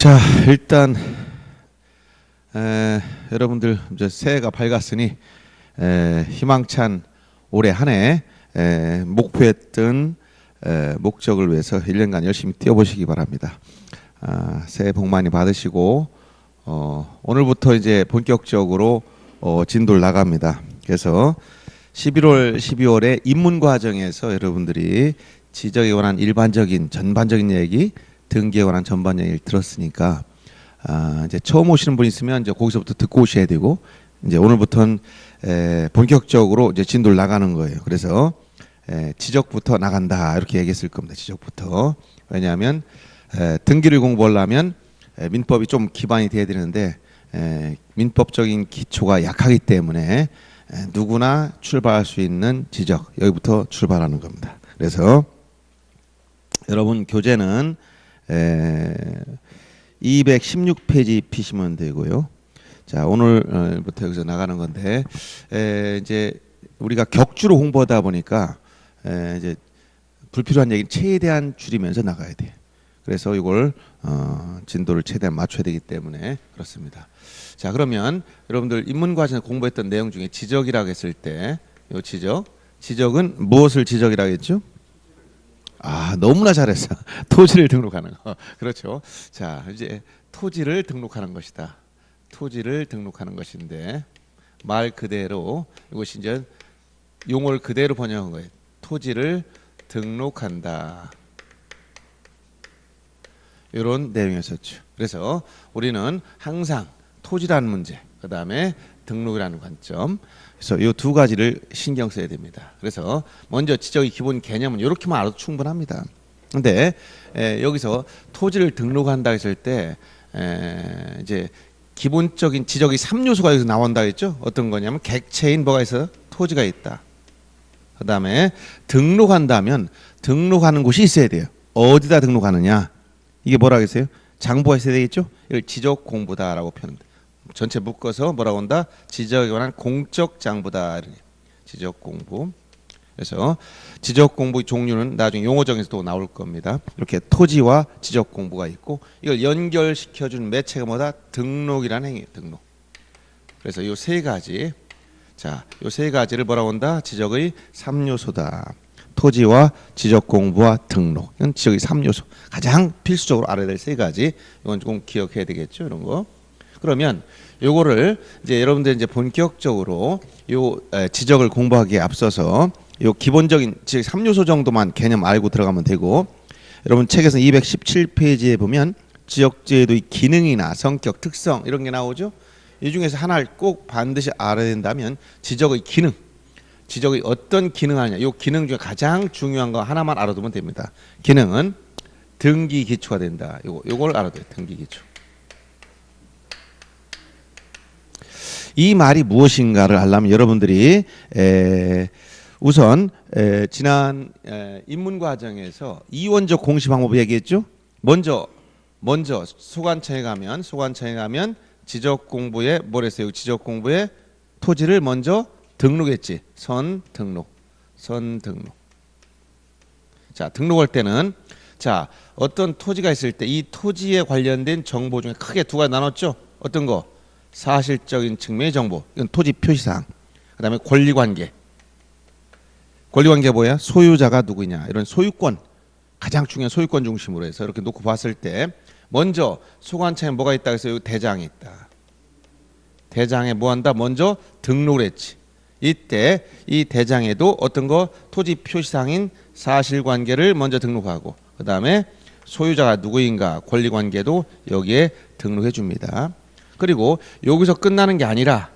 자, 일단 여러분들 이제 새해가 밝았으니 희망찬 올해 한 해 목표했던 목적을 위해서 1년간 열심히 뛰어보시기 바랍니다. 새해 복 많이 받으시고 오늘부터 이제 본격적으로 진도를 나갑니다. 그래서 11월, 12월에 입문 과정에서 여러분들이 지적에 관한 일반적인 전반적인 얘기, 등기에 관한 전반 얘기를 들었으니까 이제 처음 오시는 분 있으면 이제 거기서부터 듣고 오셔야 되고 이제 오늘부터는 본격적으로 이제 진도를 나가는 거예요. 그래서 지적부터 나간다 이렇게 얘기했을 겁니다. 지적부터. 왜냐하면 등기를 공부하려면 민법이 좀 기반이 돼야 되는데 민법적인 기초가 약하기 때문에 누구나 출발할 수 있는 지적 여기부터 출발하는 겁니다. 그래서 여러분 교재는 216페이지 피시면 되고요. 자, 오늘부터 여기서 나가는 건데 이제 우리가 격주로 홍보하다 보니까 이제 불필요한 얘기는 최대한 줄이면서 나가야 돼. 그래서 이걸 진도를 최대한 맞춰야 되기 때문에 그렇습니다. 자, 그러면 여러분들 입문 과정에서 공부했던 내용 중에 지적이라고 했을 때 이 지적은 무엇을 지적이라고 했죠? 너무나 잘했어. 토지를 등록하는 거. 그렇죠. 자, 이제 토지를 등록하는 것이다. 토지를 등록하는 것인데 말 그대로 이것이 이제 용어를 그대로 번역한 거예요. 토지를 등록한다. 이런 내용이었었죠. 그래서 우리는 항상 토지라는 문제, 그 다음에 등록이라는 관점, 그래서 이 두 가지를 신경 써야 됩니다. 그래서 먼저 지적의 기본 개념은 이렇게만 알아도 충분합니다. 근데 여기서 토지를 등록한다 했을 때 이제 기본적인 지적의 3요소가 여기서 나온다 했죠. 어떤 거냐면 객체인 뭐가 있어요? 토지가 있다. 그 다음에 등록한다면 등록하는 곳이 있어야 돼요. 어디다 등록하느냐? 이게 뭐라고 했어요? 장부가 있어야 되겠죠? 이걸 지적 공부다라고 표현합니다. 전체 묶어서 뭐라고 한다? 지적에 관한 공적 장부다. 지적 공부. 그래서 지적 공부의 종류는 나중에 용어정에서도 나올 겁니다. 이렇게 토지와 지적 공부가 있고 이걸 연결시켜주는 매체가 뭐다? 등록이라는 행위예요. 등록. 그래서 이 세 가지. 자, 이 세 가지를 뭐라고 한다? 지적의 3요소다. 토지와 지적 공부와 등록. 이건 지적의 3요소. 가장 필수적으로 알아야 될 세 가지. 이건 조금 기억해야 되겠죠, 이런 거. 그러면 요거를 이제 여러분들 이제 본격적으로 요 지적을 공부하기에 앞서서 요 기본적인 지적 3요소 정도만 개념 알고 들어가면 되고, 여러분 책에서 217페이지에 보면 지적제도의 기능이나 성격, 특성 이런 게 나오죠. 이 중에서 하나를 꼭 반드시 알아야 된다면 지적의 기능. 지적의 어떤 기능을 하냐. 요 기능 중에 가장 중요한 거 하나만 알아두면 됩니다. 기능은 등기 기초가 된다. 요걸 알아둬요. 등기 기초. 이 말이 무엇인가를 알려면 여러분들이 우선 지난 입문 과정에서 이원적 공시 방법을 얘기했죠. 먼저 소관청에 가면 지적 공부에 뭘 했어요? 지적 공부에 토지를 먼저 등록했지. 선 등록. 자, 등록할 때는 자, 어떤 토지가 있을 때 이 토지에 관련된 정보 중에 크게 두 가지 나눴죠. 어떤 거? 사실적인 측면의 정보. 이건 토지 표시사항. 그다음에 권리관계. 권리관계 뭐야? 소유자가 누구냐. 이런 소유권. 가장 중요한 소유권 중심으로 해서 이렇게 놓고 봤을 때 먼저 소관청에 뭐가 있다 그래서 여기 대장이 있다. 대장에 뭐 한다? 먼저 등록을 했지. 이때 이 대장에도 어떤 거? 토지 표시사항인 사실관계를 먼저 등록하고 그다음에 소유자가 누구인가 권리관계도 여기에 등록해 줍니다. 그리고 여기서 끝나는 게 아니라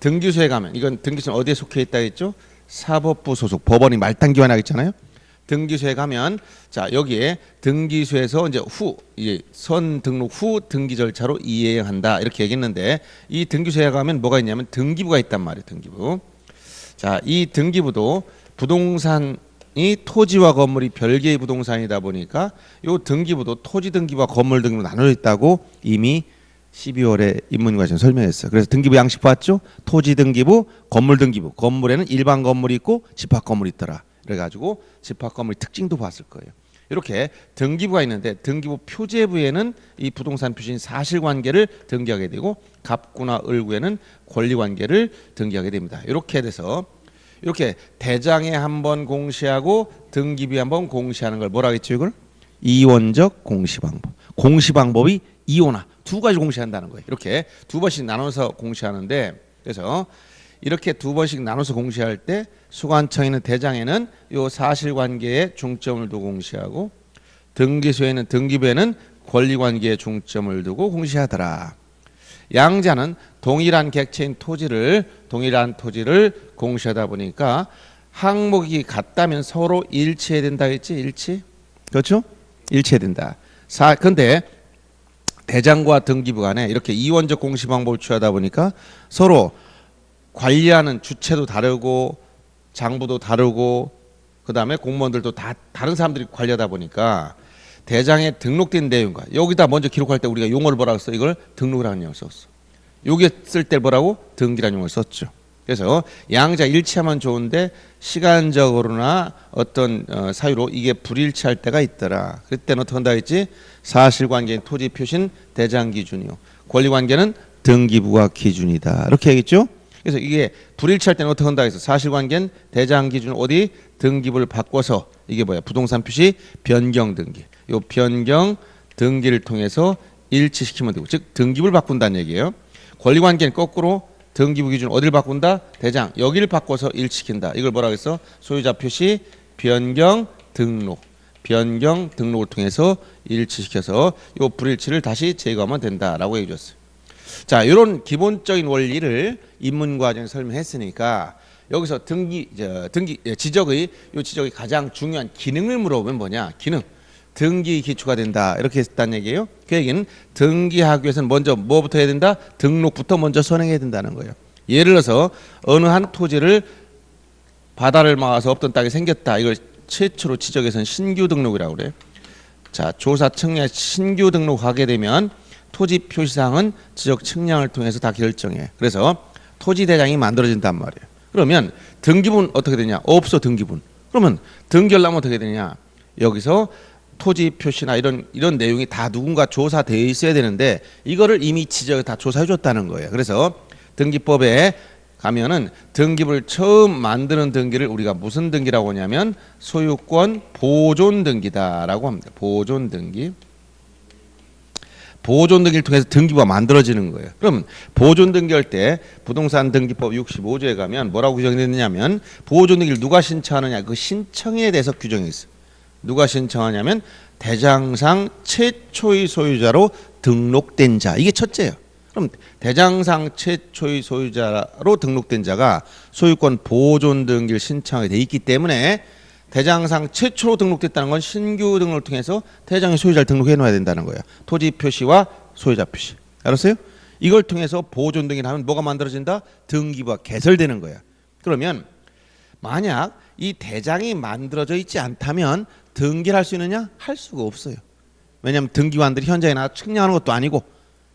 등기소에 가면, 이건 등기소는 어디에 속해 있다 했죠? 사법부 소속 법원이 말단기관하고 있잖아요. 등기소에 가면 자, 여기에 등기소에서 이제 선 등록 후 등기 절차로 이행한다 이렇게 얘기했는데 이 등기소에 가면 뭐가 있냐면 등기부가 있단 말이에요. 등기부. 자, 이 등기부도 부동산이 토지와 건물이 별개의 부동산이다 보니까 요 등기부도 토지 등기부와 건물 등기부 나눠져 있다고 이미 12월에 입문과정 설명했어요. 그래서 등기부 양식 봤죠? 토지 등기부, 건물 등기부. 건물에는 일반 건물이 있고 집합 건물이 있더라. 그래가지고 집합 건물 특징도 봤을 거예요. 이렇게 등기부가 있는데 등기부 표제부에는 이 부동산 표시인 사실관계를 등기하게 되고 갑구나 을구에는 권리관계를 등기하게 됩니다. 이렇게 돼서 이렇게 대장에 한번 공시하고 등기부에 한번 공시하는 걸 뭐라 했죠 이걸? 이원적 공시방법. 공시방법이 이원화 두 가지 공시한다는 거예요. 이렇게 두 번씩 나눠서 공시하는데 그래서 이렇게 두 번씩 나눠서 공시할 때 수관청에는 대장에는 요 사실관계에 중점을 두고 공시하고 등기소에는 등기부에는 권리관계에 중점을 두고 공시하더라. 양자는 동일한 객체인 동일한 토지를 공시하다 보니까 항목이 같다면 서로 일치해야 된다 했지 일치? 그렇죠? 일치해야 된다. 근데 대장과 등기부 간에 이렇게 이원적 공시 방법을 취하다 보니까 서로 관리하는 주체도 다르고 장부도 다르고 그다음에 공무원들도 다 다른 사람들이 관리하다 보니까 대장에 등록된 내용과 여기다 먼저 기록할 때 우리가 용어를 뭐라고 써? 이걸 등록이라는 용어를 썼어. 여기 쓸 때 뭐라고? 등기라는 용어를 썼죠. 그래서 양자 일치하면 좋은데 시간적으로나 어떤 사유로 이게 불일치할 때가 있더라. 그때는 어떻게 한다 했지? 사실관계인 토지 표시는 대장 기준이요. 권리관계는 등기부가 기준이다. 이렇게 얘기했죠. 그래서 이게 불일치할 때는 어떻게 한다 해서 사실관계는 대장 기준 어디 등기부를 바꿔서 이게 뭐야 부동산 표시 변경 등기 요 변경 등기를 통해서 일치시키면 되고 즉 등기부를 바꾼다는 얘기예요. 권리관계는 거꾸로 등기부 기준 어디를 바꾼다 대장 여기를 바꿔서 일치시킨다. 이걸 뭐라고 했어 소유자 표시 변경 등록을 통해서 일치시켜서 요 불일치를 다시 제거하면 된다라고 얘기해 줬어요. 자, 이런 기본적인 원리를 입문 과정에서 설명했으니까 여기서 지적의 가장 중요한 기능을 물어보면 뭐냐? 기능. 등기 기초가 된다. 이렇게 했다는 얘기예요. 그 얘기는 등기하기 위해서는 먼저 뭐부터 해야 된다? 등록부터 먼저 선행해야 된다는 거예요. 예를 들어서 어느 한 토지를 바다를 막아서 없던 땅이 생겼다. 이걸 최초로 지적해서는 신규 등록이라고 그래요. 자, 조사 측량에 신규 등록하게 되면 토지 표시사항은 지적 측량을 통해서 다 결정해. 그래서 토지 대장이 만들어진단 말이에요. 그러면 등기부는 어떻게 되냐? 없어 등기부는. 그러면 등기하려면 어떻게 되냐? 여기서 토지 표시나 이런 내용이 다 누군가 조사되어 있어야 되는데 이거를 이미 지적을 다 조사해 줬다는 거예요. 그래서 등기법에 가면은 등기부를 처음 만드는 등기를 우리가 무슨 등기라고 하냐면 소유권 보존 등기다라고 합니다. 보존 등기. 보존 등기를 통해서 등기부가 만들어지는 거예요. 그럼 보존 등기할 때 부동산 등기법 65조에 가면 뭐라고 규정되느냐면 보존 등기를 누가 신청하느냐 그 신청에 대해서 규정이 있어요. 누가 신청하냐면 대장상 최초의 소유자로 등록된 자 이게 첫째예요. 그럼 대장상 최초의 소유자로 등록된 자가 소유권 보존 등기를 신청하게 돼 있기 때문에 대장상 최초로 등록됐다는 건 신규 등록을 통해서 대장의 소유자를 등록해 놓아야 된다는 거예요. 토지 표시와 소유자 표시. 알았어요? 이걸 통해서 보존 등기를 하면 뭐가 만들어진다? 등기부가 개설되는 거야. 그러면 만약 이 대장이 만들어져 있지 않다면 등기를 할 수 있느냐? 할 수가 없어요. 왜냐하면 등기관들이 현장에 나가 측량하는 것도 아니고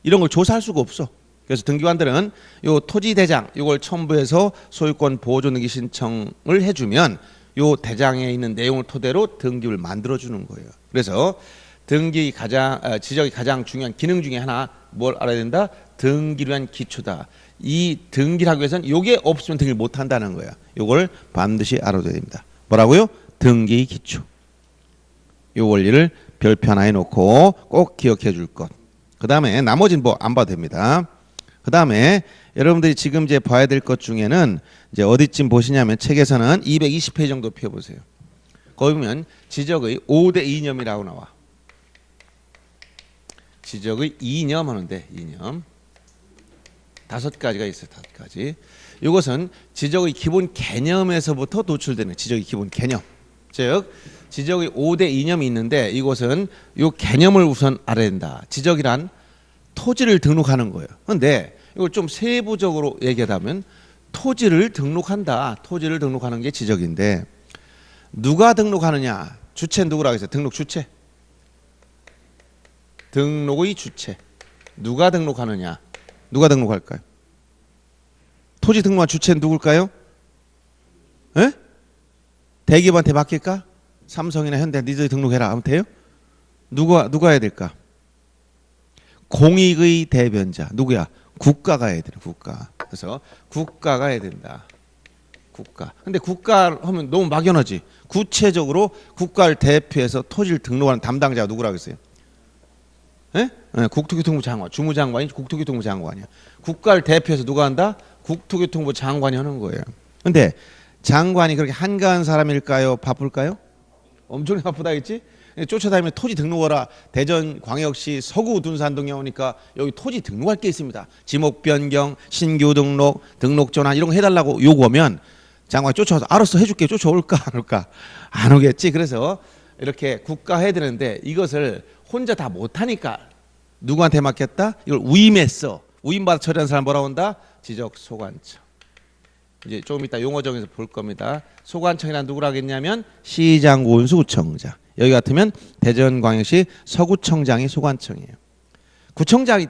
이런 걸 조사할 수가 없어. 그래서 등기관들은 요 토지 대장 이걸 첨부해서 소유권 보존 등기 신청을 해주면 요 대장에 있는 내용을 토대로 등기를 만들어 주는 거예요. 그래서 지적이 가장 중요한 기능 중에 하나 뭘 알아야 된다? 등기를 위한 기초다. 이 등기를 하기 위해서는 요게 없으면 등기를 못 한다는 거야. 요걸 반드시 알아둬야 됩니다. 뭐라고요? 등기 기초. 요 원리를 별표 하나에 놓고 꼭 기억해 줄 것. 그 다음에 나머지는 뭐 안 봐도 됩니다. 그 다음에 여러분들이 지금 이제 봐야 될 것 중에는 이제 어디쯤 보시냐면 책에서는 220페이지 정도 펴보세요. 거기 보면 지적의 5대 이념이라고 나와. 지적의 이념 하는데 이념 5가지가 있어요. 5가지. 이것은 지적의 기본 개념에서부터 노출되는 지적의 기본 개념. 즉 지적의 5대 이념이 있는데 이것은 이 개념을 우선 알아야 된다. 지적이란 토지를 등록하는 거예요. 그런데 이걸 좀 세부적으로 얘기하자면 토지를 등록한다. 토지를 등록하는 게 지적인데 누가 등록하느냐? 주체는 누구라고 했어요? 등록 주체. 등록의 주체. 누가 등록하느냐? 누가 등록할까요? 토지 등록한 주체는 누굴까요? 에? 대기업한테 맡길까? 삼성이나 현대 니들 등록해라 하면 돼요? 누가 해야 될까? 공익의 대변자 누구야? 국가가 해야 되는 국가. 그래서 국가가 해야 된다. 국가. 근데 국가 하면 너무 막연하지. 구체적으로 국가를 대표해서 토지를 등록하는 담당자가 누구라고 했어요? 예? 네, 국토교통부 장관, 주무장관이 국토교통부 장관이야. 국가를 대표해서 누가 한다? 국토교통부 장관이 하는 거예요. 근데 장관이 그렇게 한가한 사람일까요? 바쁠까요? 엄청 바쁘다겠지? 쫓아다니면 토지 등록하라. 대전광역시 서구 둔산동에 오니까 여기 토지 등록할 게 있습니다. 지목 변경, 신규 등록, 등록 전환 이런 거 해달라고 요구하면 장관이 쫓아와서 알았어 해줄게. 쫓아올까 안 올까? 안 오겠지. 그래서 이렇게 국가 해야 되는데 이것을 혼자 다 못하니까 누구한테 맡겼다? 이걸 위임했어. 위임받아 처리한 사람 뭐라고 한다? 지적소관청. 이제 조금 이따 용어정에서 볼 겁니다. 소관청이란 누구라겠냐면 시장군수구청장. 여기 같으면 대전광역시 서구청장이 소관청이에요. 구청장이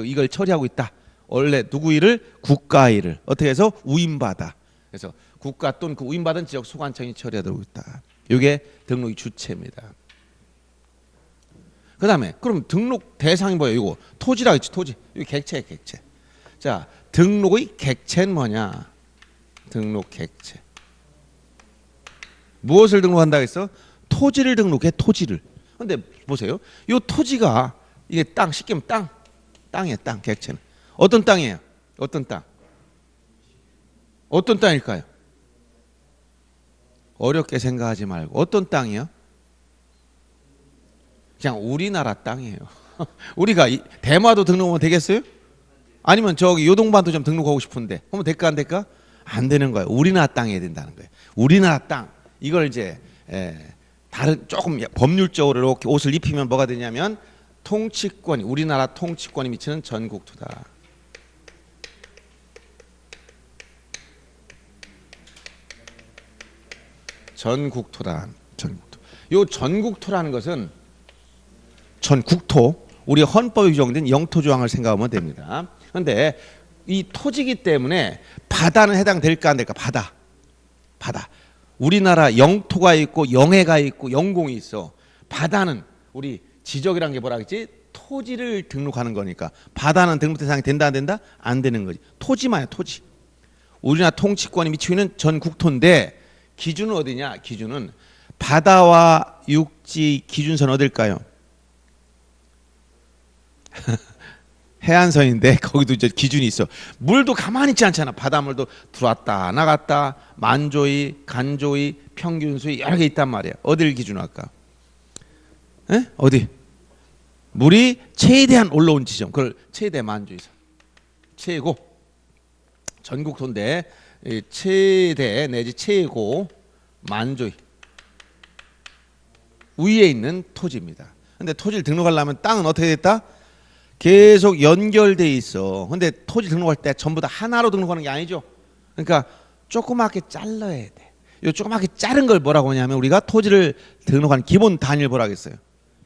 이걸 처리하고 있다. 원래 누구 일을? 국가 일을 어떻게 해서 위임받아. 그래서 국가 또는 그 위임받은 지역 소관청이 처리하도록 있다. 이게 등록의 주체입니다. 그 다음에 그럼 등록 대상이 뭐예요? 이거 토지라 했지. 토지. 이거 객체예요. 객체. 자, 등록의 객체는 뭐냐? 등록 객체. 무엇을 등록한다 했어? 토지를 등록해. 토지를. 근데 보세요. 이 토지가 이게 땅 쉽게 말하면 땅이에요. 땅 객체는. 어떤 땅이에요? 어떤 땅? 어떤 땅일까요? 어렵게 생각하지 말고 어떤 땅이요? 그냥 우리나라 땅이에요. 우리가 대마도 등록하면 되겠어요? 아니면 저기 요동반도 좀 등록하고 싶은데 하면 될까 안 될까? 안 되는 거예요. 우리나라 땅에 된다는 거예요. 우리나라 땅. 이걸 이제 다른 조금 법률적으로 이렇게 옷을 입히면 뭐가 되냐면 통치권이 우리나라 통치권이 미치는 전국토다. 전국토다. 전국토. 요 전국토라는 것은 전국토 우리 헌법에 규정된 영토조항을 생각하면 됩니다. 그런데 이 토지기 때문에 바다는 해당될까 안 될까? 바다. 우리나라 영토가 있고 영해가 있고 영공이 있어. 바다는 우리 지적이라는 게 뭐라 그랬지? 토지를 등록하는 거니까 바다는 등록 대상이 된다 안 된다? 안 되는 거지. 토지만이야 토지. 우리나라 통치권이 미치고 있는 전국토인데 기준은 어디냐? 기준은 바다와 육지 기준선 어딜까요? 해안선인데 거기도 이제 기준이 있어. 물도 가만히 있지 않잖아. 바닷물도 들어왔다 나갔다 만조위, 간조위, 평균수위 여러 개 있단 말이야. 어딜 기준으로 할까? 에? 어디? 물이 최대한 올라온 지점. 그걸 최대 만조위선. 최고. 전국토인데 최대 내지 최고 만조위 위에 있는 토지입니다. 근데 토지를 등록하려면 땅은 어떻게 됐다? 계속 연결돼 있어. 근데 토지 등록할 때 전부 다 하나로 등록하는 게 아니죠. 그러니까 조그맣게 잘라야 돼. 이 조그맣게 자른 걸 뭐라고 하냐면 우리가 토지를 등록하는 기본 단위를 뭐라고 했어요?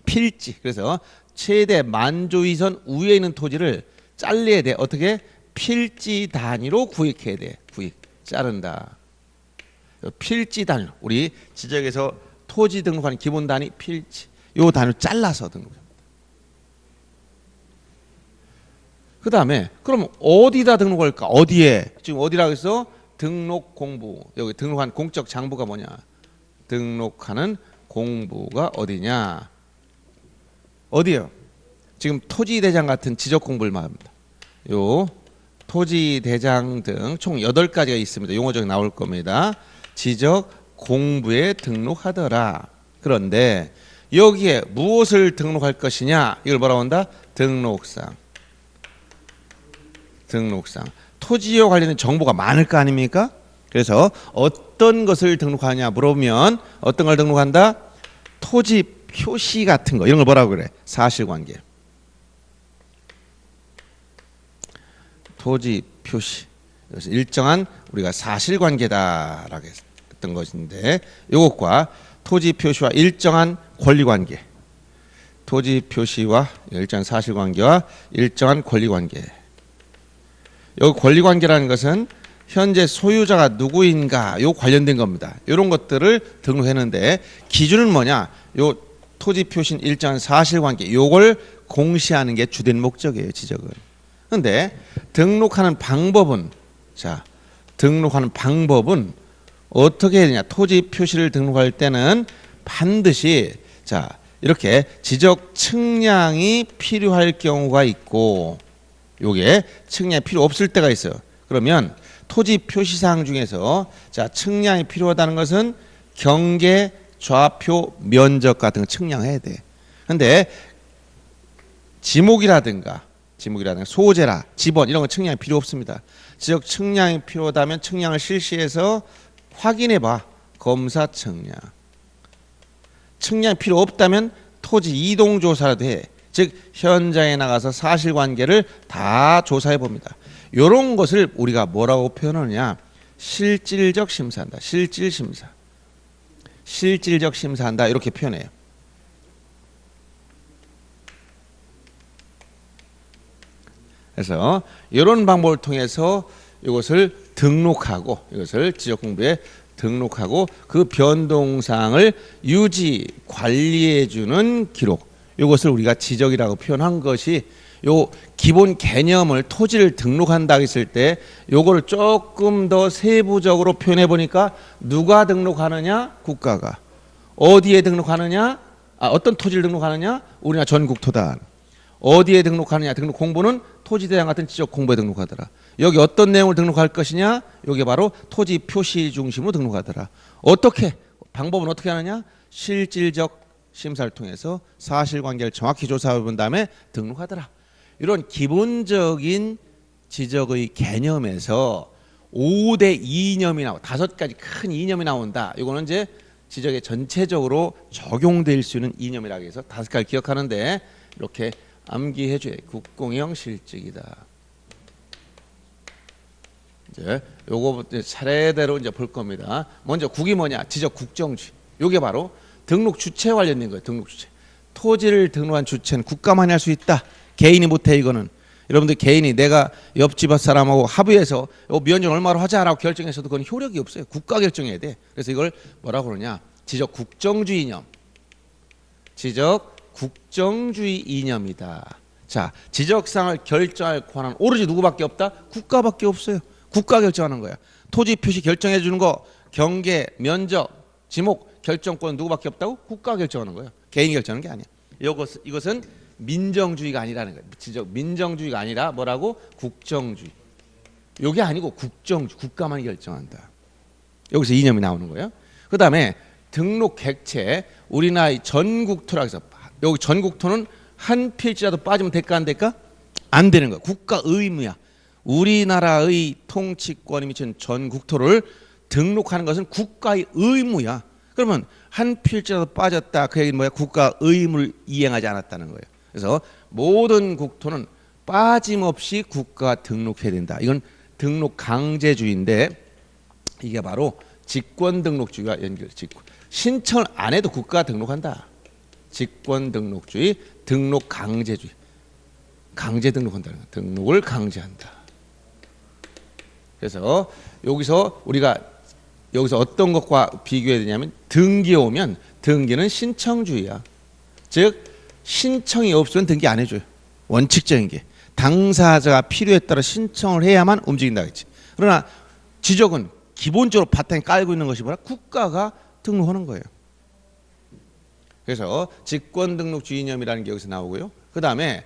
필지. 그래서 최대 만조위선 위에 있는 토지를 잘라야 돼. 어떻게? 필지 단위로 구획해야 돼. 구획. 자른다. 필지 단위. 우리 지적에서 토지 등록하는 기본 단위 필지. 요 단위를 잘라서 등록합니다. 그 다음에 그럼 어디다 등록할까? 어디에? 지금 어디라고 해서 등록공부. 여기 등록한 공적 장부가 뭐냐? 등록하는 공부가 어디냐? 어디요? 지금 토지대장 같은 지적공부를 말합니다. 요 토지대장 등 총 8가지가 있습니다. 용어적이 나올 겁니다. 지적공부에 등록하더라. 그런데 여기에 무엇을 등록할 것이냐? 이걸 뭐라고 한다? 등록상. 토지와 관련된 정보가 많을 거 아닙니까? 그래서 어떤 것을 등록하냐 물어보면 어떤 걸 등록한다? 토지 표시 같은 거 이런 걸 뭐라고 그래? 사실관계. 토지 표시. 그래서 일정한 우리가 사실관계다라고 했던 것인데 이것과 토지 표시와 일정한 권리관계. 토지 표시와 일정한 사실관계와 일정한 권리관계. 여기 권리관계라는 것은 현재 소유자가 누구인가 요 관련된 겁니다. 이런 것들을 등록했는데 기준은 뭐냐? 요 토지 표시 일정한 사실관계 요걸 공시하는 게 주된 목적이에요. 지적은. 그런데 등록하는 방법은 등록하는 방법은 어떻게 해야 되냐? 토지 표시를 등록할 때는 반드시 이렇게 지적 측량이 필요할 경우가 있고 요게 측량이 필요 없을 때가 있어요. 그러면 토지 표시사항 중에서 측량이 필요하다는 것은 경계, 좌표, 면적 같은 거 측량해야 돼. 근데 지목이라든가 소재라, 지번 이런 거 측량이 필요 없습니다. 지적 측량이 필요하다면 측량을 실시해서 확인해 봐. 검사 측량. 측량이 필요 없다면 토지 이동 조사라도 해. 즉 현장에 나가서 사실관계를 다 조사해 봅니다. 이런 것을 우리가 뭐라고 표현하느냐? 실질적 심사한다. 실질적 심사한다 이렇게 표현해요. 그래서 이런 방법을 통해서 이것을 등록하고 이것을 지적공부에 등록하고 그 변동사항을 유지 관리해 주는 기록 이것을 우리가 지적이라고 표현한 것이 요 기본 개념을 토지를 등록한다 했을 때 요거를 조금 더 세부적으로 표현해 보니까 누가 등록하느냐? 국가가. 어디에 등록하느냐? 어떤 토지를 등록하느냐? 우리나라 전국토단. 어디에 등록하느냐? 등록 공부는 토지대장 같은 지적 공부에 등록하더라. 여기 어떤 내용을 등록할 것이냐? 여기 바로 토지 표시 중심으로 등록하더라. 어떻게? 방법은 어떻게 하느냐? 실질적 심사를 통해서 사실관계를 정확히 조사해 본 다음에 등록하더라. 이런 기본적인 지적의 개념에서 5대 이념이 나와 5가지 큰 이념이 나온다. 이거는 이제 지적에 전체적으로 적용될 수 있는 이념이라고 해서 5가지 기억하는데 이렇게 암기해 줘요. 국공형 실직이다. 이제 요거부터 차례대로 이제 볼 겁니다. 먼저 국이 뭐냐? 지적 국정주의. 요게 바로 등록 주체 관련된 거예요. 등록 주체. 토지를 등록한 주체는 국가만이 할 수 있다. 개인이 못해 이거는. 여러분들 개인이 내가 옆집 사람하고 합의해서 면적 얼마로 하자라고 결정해서도 그건 효력이 없어요. 국가 결정해야 돼. 그래서 이걸 뭐라고 그러냐? 지적 국정주의 이념. 지적 국정주의 이념이다. 지적사항을 결정할 권한 오로지 누구밖에 없다? 국가밖에 없어요. 국가 결정하는 거야. 토지 표시 결정해 주는 거, 경계, 면적, 지목 결정권은 누구밖에 없다고? 국가 결정하는 거예요. 개인이 결정하는 게 아니야. 이것은 민정주의가 아니라는 거예요. 지적 민정주의가 아니라 뭐라고? 국정주의. 이게 아니고 국정주의. 국가만이 결정한다. 여기서 이념이 나오는 거예요. 그 다음에 등록 객체. 우리나라 전국토라고 해서 여기 전국토는 한 필지라도 빠지면 될까 안 될까? 안 되는 거야. 국가 의무야. 우리나라의 통치권이 미친 전국토를 등록하는 것은 국가의 의무야. 그러면 한 필지라도 빠졌다. 그 얘기는 뭐야? 국가 의무를 이행하지 않았다는 거예요. 그래서 모든 국토는 빠짐없이 국가가 등록해야 된다. 이건 등록 강제주의인데 이게 바로 직권 등록주의와 연결. 신청을 안 해도 국가가 등록한다. 직권 등록주의, 등록 강제주의. 강제 등록한다는 거야. 등록을 강제한다. 그래서 여기서 우리가 어떤 것과 비교해야 되냐면 등기 오면 등기는 신청주의야. 즉 신청이 없으면 등기 안 해줘요. 원칙적인 게. 당사자가 필요에 따라 신청을 해야만 움직인다 했지. 그러나 지적은 기본적으로 바탕에 깔고 있는 것이 뭐라? 국가가 등록하는 거예요. 그래서 직권등록주의 이념이라는 게 여기서 나오고요. 그 다음에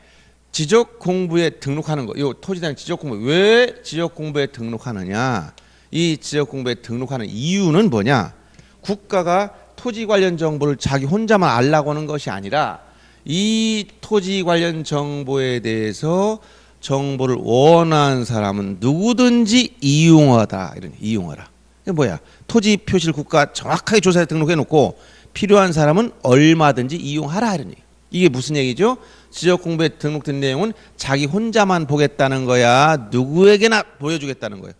지적공부에 등록하는 거. 이 토지대장 지적공부. 왜 지적공부에 등록하느냐? 이 지적공부에 등록하는 이유는 뭐냐? 국가가 토지 관련 정보를 자기 혼자만 알라고 하는 것이 아니라 이 토지 관련 정보에 대해서 정보를 원하는 사람은 누구든지 이용하다. 이런 이용하라. 이게 뭐야? 토지 표시를 국가 정확하게 조사해 등록해 놓고 필요한 사람은 얼마든지 이용하라. 이런 얘기. 이게 무슨 얘기죠? 지적공부에 등록된 내용은 자기 혼자만 보겠다는 거야. 누구에게나 보여주겠다는 거예요.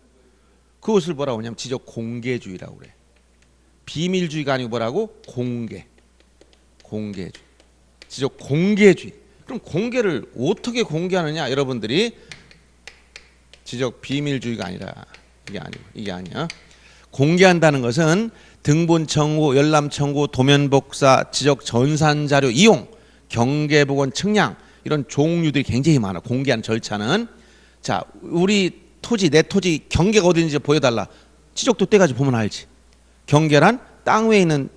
그것을 뭐라고 하냐면 지적 공개주의라고 그래. 비밀주의가 아니고 뭐라고? 공개주의. 지적 공개주의. 그럼 공개를 어떻게 공개하느냐? 여러분들이 지적 비밀주의가 아니라 이게 아니야. 공개한다는 것은 등본 청구, 열람 청구, 도면 복사, 지적 전산 자료 이용, 경계 복원 측량 이런 종류들이 굉장히 많아. 공개하는 절차는 자, 우리 토지 내 토지 경계가 어디 있는지 보여달라. 지적도 떼가지고 보면 알지. 경계란 땅 위에 있는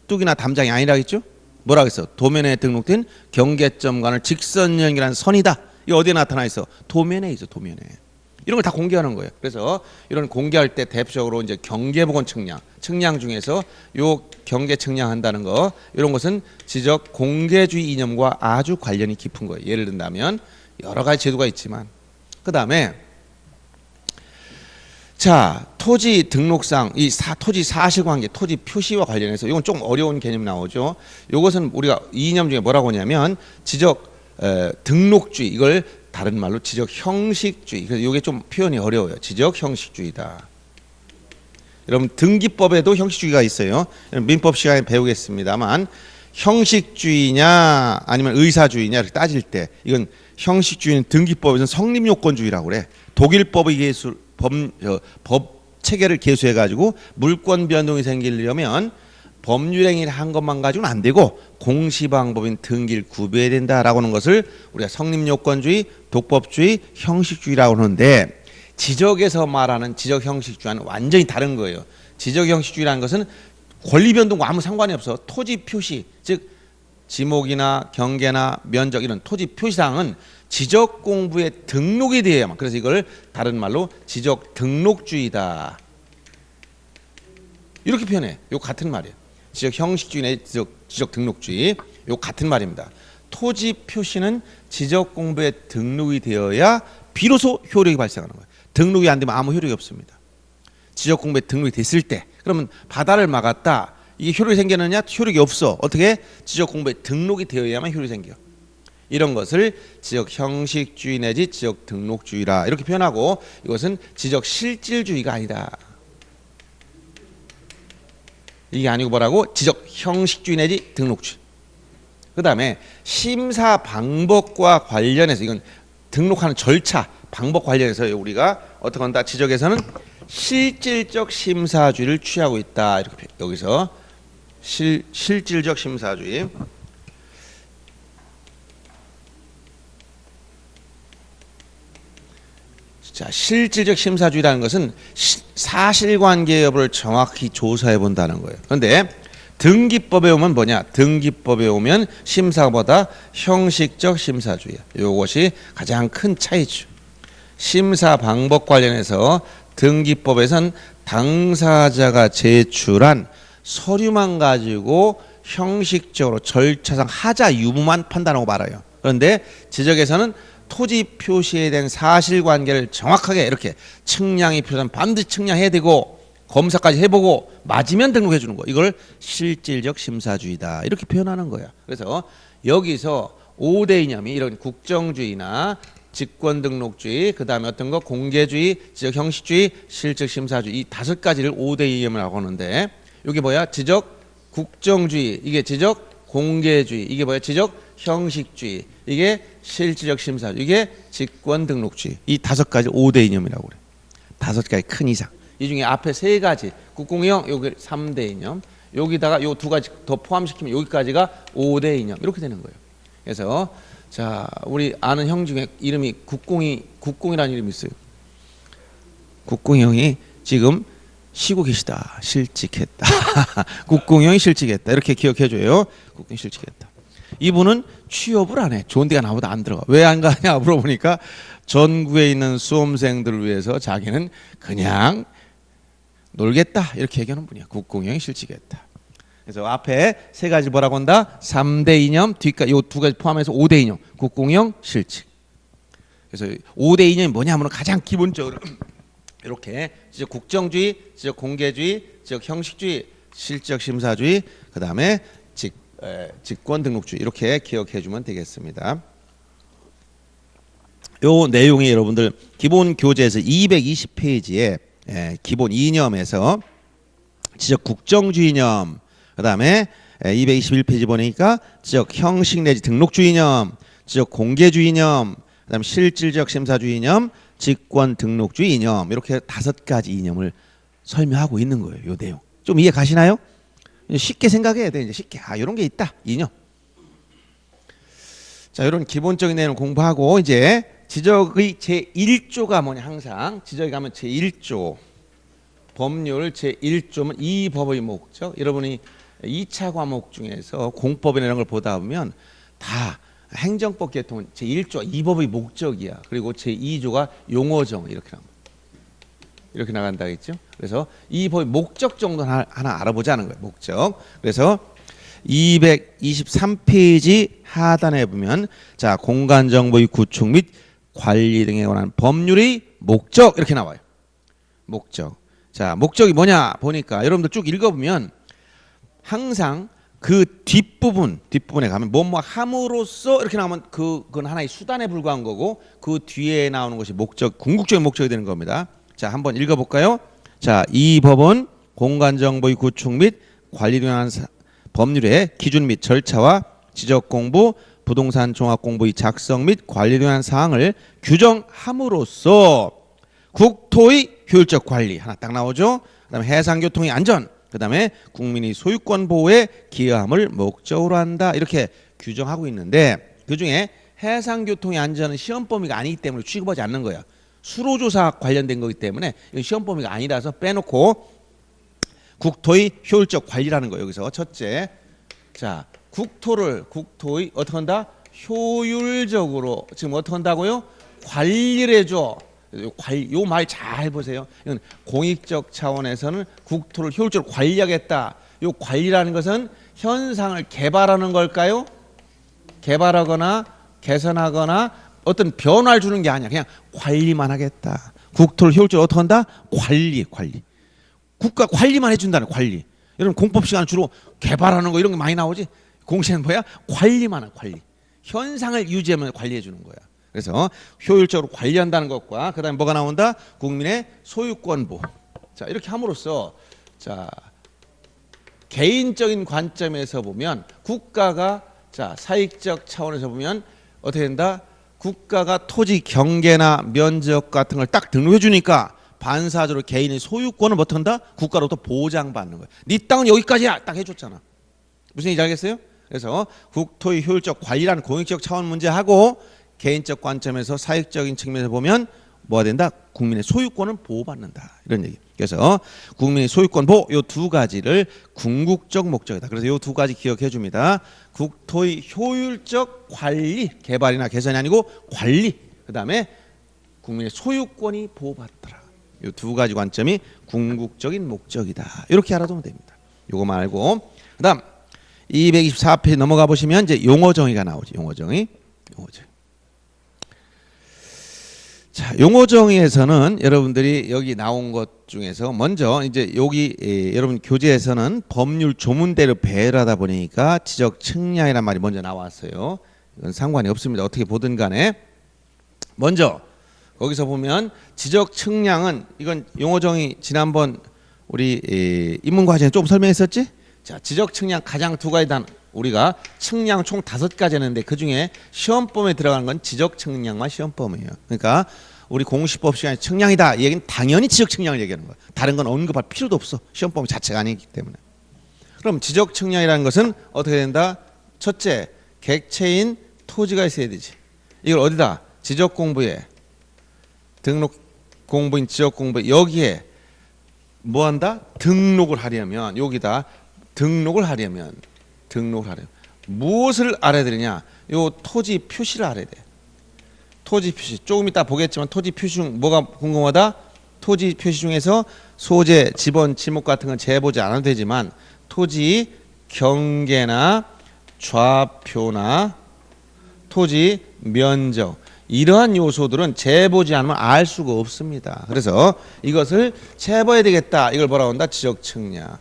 뚝이나 담장이 아니라겠죠? 뭐라고 했어? 도면에 등록된 경계점간을 직선 연결한 선이다. 이거 어디에 나타나 있어? 도면에 있어. 도면에. 이런 걸 다 공개하는 거예요. 그래서 이런 공개할 때 대표적으로 이제 경계복원 측량 중에서 요 경계 측량한다는 거 이런 것은 지적 공개주의 이념과 아주 관련이 깊은 거예요. 예를 든다면 여러 가지 제도가 있지만 그 다음에 자 토지 등록상 이 토지 사실관계 토지 표시와 관련해서 이건 좀 어려운 개념이 나오죠. 이것은 우리가 이 이념 중에 뭐라고 하냐면 지적 등록주의 이걸 다른 말로 지적 형식주의. 그래서 이게 좀 표현이 어려워요. 지적 형식주의다. 여러분 등기법에도 형식주의가 있어요. 민법 시간에 배우겠습니다만 형식주의냐 아니면 의사주의냐 이렇게 따질 때 이건 형식주의는 등기법에서는 성립요건주의라고 그래. 독일법의 법 체계를 개수해 가지고 물권 변동이 생기려면 법률행위를 한 것만 가지고는 안 되고 공시방법인 등기를 구비해야 된다라고 하는 것을 우리가 성립요건주의, 독법주의, 형식주의라고 하는데 지적에서 말하는 지적 형식주의와는 완전히 다른 거예요. 지적 형식주의라는 것은 권리 변동과 아무 상관이 없어. 토지 표시, 즉 지목이나 경계나 면적 이런 토지 표시사항은 지적 공부에 등록이 되어야만. 그래서 이걸 다른 말로 지적 등록주의다. 이렇게 표현해. 요 같은 말이에요. 지적 형식주의 내 지적 등록주의 요 같은 말입니다. 토지 표시는 지적 공부에 등록이 되어야 비로소 효력이 발생하는 거예요. 등록이 안 되면 아무 효력이 없습니다. 지적 공부에 등록이 됐을 때 그러면 바다를 막았다. 이게 효력이 생기느냐? 효력이 없어. 어떻게? 지적 공부에 등록이 되어야만 효력이 생겨. 이런 것을 지적 형식주의 내지 지적 등록주의라 이렇게 표현하고 이것은 지적 실질주의가 아니다. 이게 아니고 뭐라고? 지적 형식주의 내지 등록주의. 그 다음에 심사 방법과 관련해서 이건 등록하는 절차 방법 관련해서 우리가 어떻게 한다? 지적에서는 실질적 심사주의를 취하고 있다. 이렇게 여기서 실질적 심사주의. 자, 실질적 심사주의라는 것은 사실관계 여부를 정확히 조사해 본다는 거예요. 그런데 등기법에 오면 뭐냐? 등기법에 오면 심사보다 형식적 심사주의야. 이것이 가장 큰 차이죠. 심사 방법 관련해서 등기법에선 당사자가 제출한 서류만 가지고 형식적으로 절차상 하자 유무만 판단하고 말아요. 그런데 지적에서는 토지 표시에 대한 사실관계를 정확하게 이렇게 측량이 필요하면 반드시 측량해야 되고 검사까지 해보고 맞으면 등록해 주는 거. 이걸 실질적 심사주의다. 이렇게 표현하는 거야. 그래서 여기서 5대 이념이 이런 국정주의나 직권등록주의, 그 다음에 어떤 거 공개주의, 지적 형식주의, 실질 심사주의 이 5가지를 5대 이념이라고 하는데 이게 뭐야? 지적 국정주의, 이게 지적 공개주의, 이게 뭐야? 지적 형식주의, 이게 실질적 심사주의, 이게 직권등록주의. 이 5가지 5대 이념이라고 그래. 5가지 큰 이상. 이 중에 앞에 3가지 국공형, 여기 3대 이념, 여기다가 요 2가지 더 포함시키면 여기까지가 5대 이념 이렇게 되는 거예요. 그래서 자 우리 아는 형 중에 이름이 국공이라는 이름이 있어요. 국공형이 지금 쉬고 계시다. 실직했다. 국공형이 실직했다. 이렇게 기억해줘요. 국공형이 실직했다. 이분은 취업을 안 해. 좋은 데가 나보다 안 들어가. 왜 안 가냐 물어보니까 전국에 있는 수험생들을 위해서 자기는 그냥 놀겠다. 이렇게 얘기하는 분이야. 국공형이 실직했다. 그래서 앞에 3가지 뭐라고 한다? 3대 이념, 뒷까지 요 2가지 포함해서 5대 이념. 국공형, 실직. 그래서 5대 이념이 뭐냐 하면 가장 기본적으로 이렇게 지적 국정주의, 지적 공개주의, 지적 형식주의, 실적 심사주의, 그 다음에 직권등록주의 이렇게 기억해 주면 되겠습니다. 요 내용이 여러분들 기본 교재에서 220페이지에 기본 이념에서 지적 국정주의 이념, 그 다음에 221페이지 보니까 지적 형식 내지 등록주의 이념, 지적 공개주의 이념, 그 다음에 실질적 심사주의 이념, 직권 등록주의 이념 이렇게 5가지 이념을 설명하고 있는 거예요. 요 내용 좀 이해 가시나요? 쉽게 생각해야 돼. 이제 쉽게 이런 게 있다 이념. 자, 이런 기본적인 내용을 공부하고 이제 지적의 제1조가 뭐냐 항상 지적에 가면 제1조 법률 제1조면 이 법의 목적. 여러분이 2차 과목 중에서 공법이나 이런 걸 보다 보면 다 행정법 계통은 제1조 이 법의 목적이야. 그리고 제2조가 용어정 이렇게 나간다겠죠. 그래서 이 법의 목적 정도 하나 알아보자는 거예요. 목적. 그래서 223페이지 하단에 보면 자 공간정보의 구축 및 관리 등에 관한 법률의 목적 이렇게 나와요. 목적. 자 목적이 뭐냐 보니까 여러분들 쭉 읽어보면 항상 그 뒷부분에 가면 뭐뭐 함으로써 이렇게 나오면 그건 하나의 수단에 불과한 거고 그 뒤에 나오는 것이 목적 궁극적인 목적이 되는 겁니다. 자 한번 읽어볼까요? 자 이 법은 공간정보의 구축 및 관리 등에 관한 법률의 기준 및 절차와 지적공부, 부동산 종합공부의 작성 및 관리 등한 사항을 규정함으로써 국토의 효율적 관리 하나 딱 나오죠. 그다음에 해상교통의 안전, 그다음에 국민의 소유권 보호에 기여함을 목적으로 한다 이렇게 규정하고 있는데 그중에 해상교통의 안전은 시험 범위가 아니기 때문에 취급하지 않는 거야. 수로조사 관련된 거기 때문에 시험 범위가 아니라서 빼놓고 국토의 효율적 관리라는 거예요. 여기서 첫째, 자 국토의 어떻게 한다? 효율적으로 지금 어떻게 한다고요? 관리를 해줘. 요 말 잘 보세요. 이건 공익적 차원에서는 국토를 효율적으로 관리하겠다. 요 관리라는 것은 현상을 개발하는 걸까요? 개발하거나 개선하거나 어떤 변화를 주는 게 아니야. 그냥 관리만 하겠다. 국토를 효율적으로 어떻게 한다? 관리. 국가 관리만 해준다는 관리. 여러분 공법 시간 주로 개발하는 거 이런 게 많이 나오지. 공시는 뭐야? 관리만 한 관리. 현상을 유지하면 관리해 주는 거야. 그래서 효율적으로 관리한다는 것과 그다음에 뭐가 나온다? 국민의 소유권 보호. 자 이렇게 함으로써 자 개인적인 관점에서 보면 국가가 자 사익적 차원에서 보면 어떻게 된다? 국가가 토지 경계나 면적 같은 걸 딱 등록해 주니까 반사적으로 개인의 소유권을 못한다? 국가로부터 보장받는 거예요. 네 땅은 여기까지야 딱 해줬잖아. 무슨 얘기인지 알겠어요? 그래서 국토의 효율적 관리라는 공익적 차원 문제하고 개인적 관점에서 사익적인 측면에서 보면 뭐가 된다? 국민의 소유권은 보호받는다. 이런 얘기. 그래서 국민의 소유권 보호 이 두 가지를 궁극적 목적이다. 그래서 이 두 가지 기억해 줍니다. 국토의 효율적 관리, 개발이나 개선이 아니고 관리. 그다음에 국민의 소유권이 보호받더라. 이 두 가지 관점이 궁극적인 목적이다. 이렇게 알아두면 됩니다. 요거 말고 그다음 224페이지 넘어가 보시면 이제 용어 정의가 나오죠. 용어 정의. 자, 용어 정의에서는 여러분들이 여기 나온 것 중에서 먼저 이제 여기 여러분 교재에서는 법률 조문대로 배열하다 보니까 지적 측량이란 말이 먼저 나왔어요. 이건 상관이 없습니다. 어떻게 보든 간에 먼저 거기서 보면 지적 측량은 이건 용어 정의 지난번 우리 입문 과정에 좀 설명했었지? 자, 지적 측량 가장 두 가지 단 우리가 측량 총 5가지 했는데 그중에 시험범위에 들어가는 건 지적 측량만 시험범위예요. 그러니까 우리 공시법 시간에 측량이다. 이 얘기는 당연히 지적 측량을 얘기하는 거야. 다른 건 언급할 필요도 없어. 시험범위 자체가 아니기 때문에. 그럼 지적 측량이라는 것은 어떻게 된다? 첫째, 객체인 토지가 있어야 되지. 이걸 어디다? 지적 공부에 등록 공부인 지적 공부 여기에 뭐 한다? 등록을 하려면 여기다 등록을 하려면 무엇을 알아야 되느냐? 요 토지 표시를 알아야 돼. 토지 표시. 조금 이따 보겠지만 토지 표시 중 뭐가 궁금하다? 토지 표시 중에서 소재, 지번, 지목 같은 건 재보지 않아도 되지만 토지 경계나 좌표나 토지 면적 이러한 요소들은 재보지 않으면 알 수가 없습니다. 그래서 이것을 재봐야 되겠다. 이걸 뭐라고 한다? 지적 측량.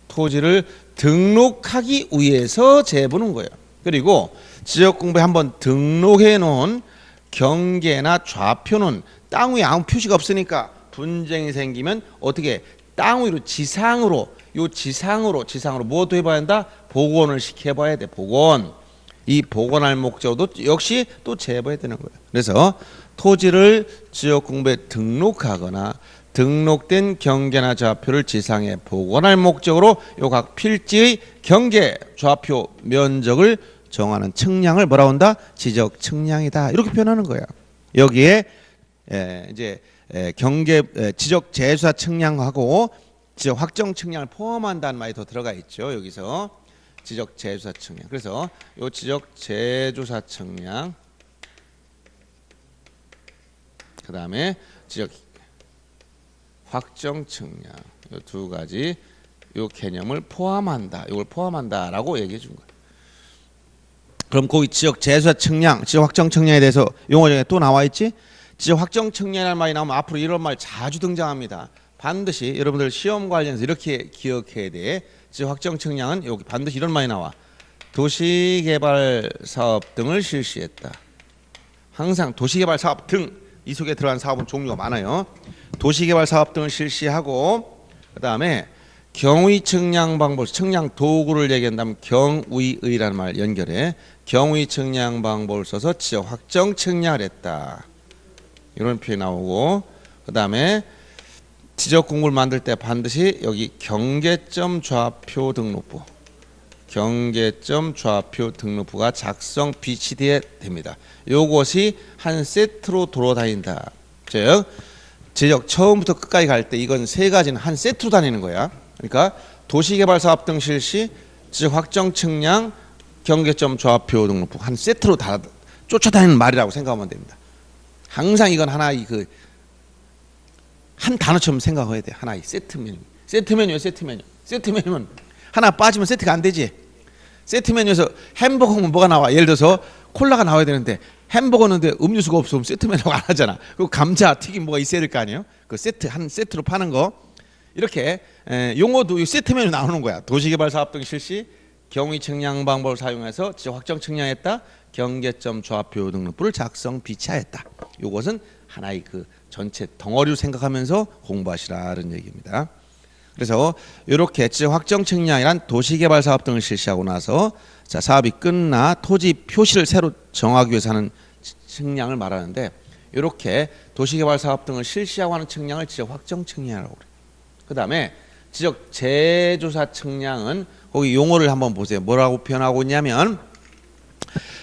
토지를 등록하기 위해서 재보는 거예요. 그리고 지적 공부에 한번 등록해 놓은 경계나 좌표는 땅 위에 아무 표시가 없으니까 분쟁이 생기면 어떻게 땅 위로 지상으로 무엇도 해봐야 한다? 복원을 시켜봐야 돼. 복원. 이 복원할 목적으로 역시 또 제보해야 되는 거예요. 그래서 토지를 지역공부에 등록하거나 등록된 경계나 좌표를 지상에 복원할 목적으로 요 각 필지의 경계 좌표 면적을 정하는 측량을 뭐라고 한다? 지적 측량이다. 이렇게 표현하는 거야. 여기에 이제 경계 지적 재수사 측량하고 지적 확정 측량을 포함한다는 말이 더 들어가 있죠. 여기서 지적 재조사 측량. 그래서 요 지적 재조사 측량, 그 다음에 지적 확정 측량, 요 두 가지 요 개념을 포함한다. 이걸 포함한다라고 얘기해 준 거예요. 그럼 거기 지적 재조사 측량, 지적 확정 측량에 대해서 용어 중에 또 나와 있지? 지적 확정 측량이라는 말이 나오면 앞으로 이런 말 자주 등장합니다. 반드시 여러분들 시험 관련해서 이렇게 기억해야 돼. 지적 확정 측량은 여기 반드시 이런 말이 나와. 도시개발 사업 등을 실시했다. 항상 도시개발 사업 등, 이 속에 들어간 사업은 종류가 많아요. 도시개발 사업 등을 실시하고, 그 다음에 경의 측량 방법, 측량 도구를 얘기한다면 경의의라는 말 연결해. 경의 측량 방법을 써서 지적 확정 측량을 했다. 이런 표현이 나오고, 그 다음에 지적 공구를 만들 때 반드시 여기 경계점 좌표 등록부, 경계점 좌표 등록부가 작성 비치돼야 됩니다. 요것이 한 세트로 돌아다닌다. 즉 지적 처음부터 끝까지 갈 때 이건 세 가지는 한 세트로 다니는 거야. 그러니까 도시개발 사업 등 실시, 지적 확정 측량, 경계점 좌표 등록부 한 세트로 다 쫓아다니는 말이라고 생각하면 됩니다. 항상 이건 하나의 한 단어처럼 생각해야 돼. 하나의 세트 메뉴. 세트 메뉴. 세트 메뉴는 하나 빠지면 세트가 안 되지. 세트 메뉴에서 햄버거면 뭐가 나와? 예를 들어서 콜라가 나와야 되는데 햄버거는데 음료수가 없으면 세트 메뉴가 안 하잖아. 그리고 감자, 튀김 뭐가 있어야 될 거 아니에요? 그 세트 한 세트로 파는 거. 이렇게 용어도 세트 메뉴 나오는 거야. 도시개발 사업 등 실시, 경의 측량 방법을 사용해서 지적 확정 측량했다. 경계점 좌표 등록부를 작성 비치하였다. 이것은 하나의 그 전체 덩어리로 생각하면서 공부하시라는 얘기입니다. 그래서 이렇게 지적 확정 측량이란 도시개발 사업 등을 실시하고 나서 자, 사업이 끝나 토지 표시를 새로 정하기 위해서 하는 측량을 말하는데, 이렇게 도시개발 사업 등을 실시하고 하는 측량을 지적 확정 측량이라고 그래요. 그 다음에 지적 재조사 측량은 거기 용어를 한번 보세요. 뭐라고 표현하고 있냐면,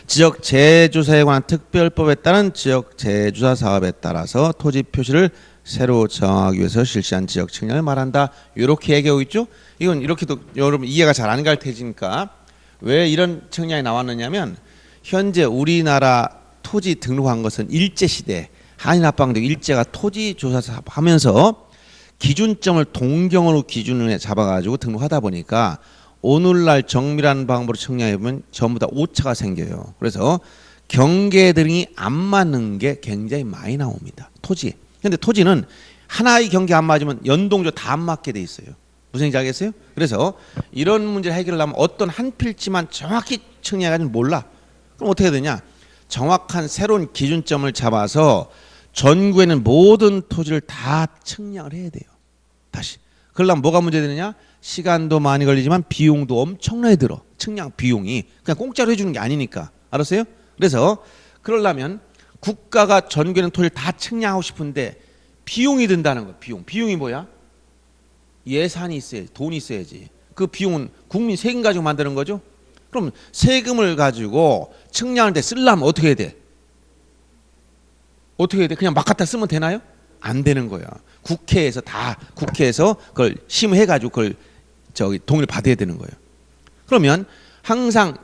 지적 재조사에 관한 특별법에 따른 지적 재조사 사업에 따라서 토지 표시를 새로 정하기 위해서 실시한 지적 측량을 말한다. 이렇게 얘기하고 있죠. 이건 이렇게도 여러분 이해가 잘 안 갈 테니까 왜 이런 측량이 나왔느냐면, 현재 우리나라 토지 등록한 것은 일제시대 한인합방도 일제가 토지 조사 하면서 기준점을 동경으로 기준을 잡아가지고 등록하다 보니까 오늘날 정밀한 방법으로 측량해보면 전부 다 오차가 생겨요. 그래서 경계 등이 안 맞는 게 굉장히 많이 나옵니다. 토지. 근데 토지는 하나의 경계 안 맞으면 연동적으로 다 안 맞게 돼 있어요. 무슨 얘기인지 알겠어요? 그래서 이런 문제를 해결하려면 어떤 한 필지만 정확히 측량하지는 몰라. 그럼 어떻게 해야 되냐? 정확한 새로운 기준점을 잡아서 전국에는 모든 토지를 다 측량을 해야 돼요. 다시. 그러려면 뭐가 문제되느냐? 시간도 많이 걸리지만 비용도 엄청나게 들어. 측량 비용이. 그냥 공짜로 해주는 게 아니니까. 알았어요? 그래서 그러려면 국가가 전국에는 토지를 다 측량하고 싶은데 비용이 든다는 거예요. 비용이 뭐야? 예산이 있어야지. 돈이 있어야지. 그 비용은 국민 세금 가지고 만드는 거죠. 그럼 세금을 가지고 측량할 때 쓰려면 어떻게 해야 돼? 어떻게 해야 돼? 그냥 막 갖다 쓰면 되나요? 안 되는 거야. 국회에서 그걸 심의해 가지고 그걸 동의를 받아야 되는 거예요. 그러면 항상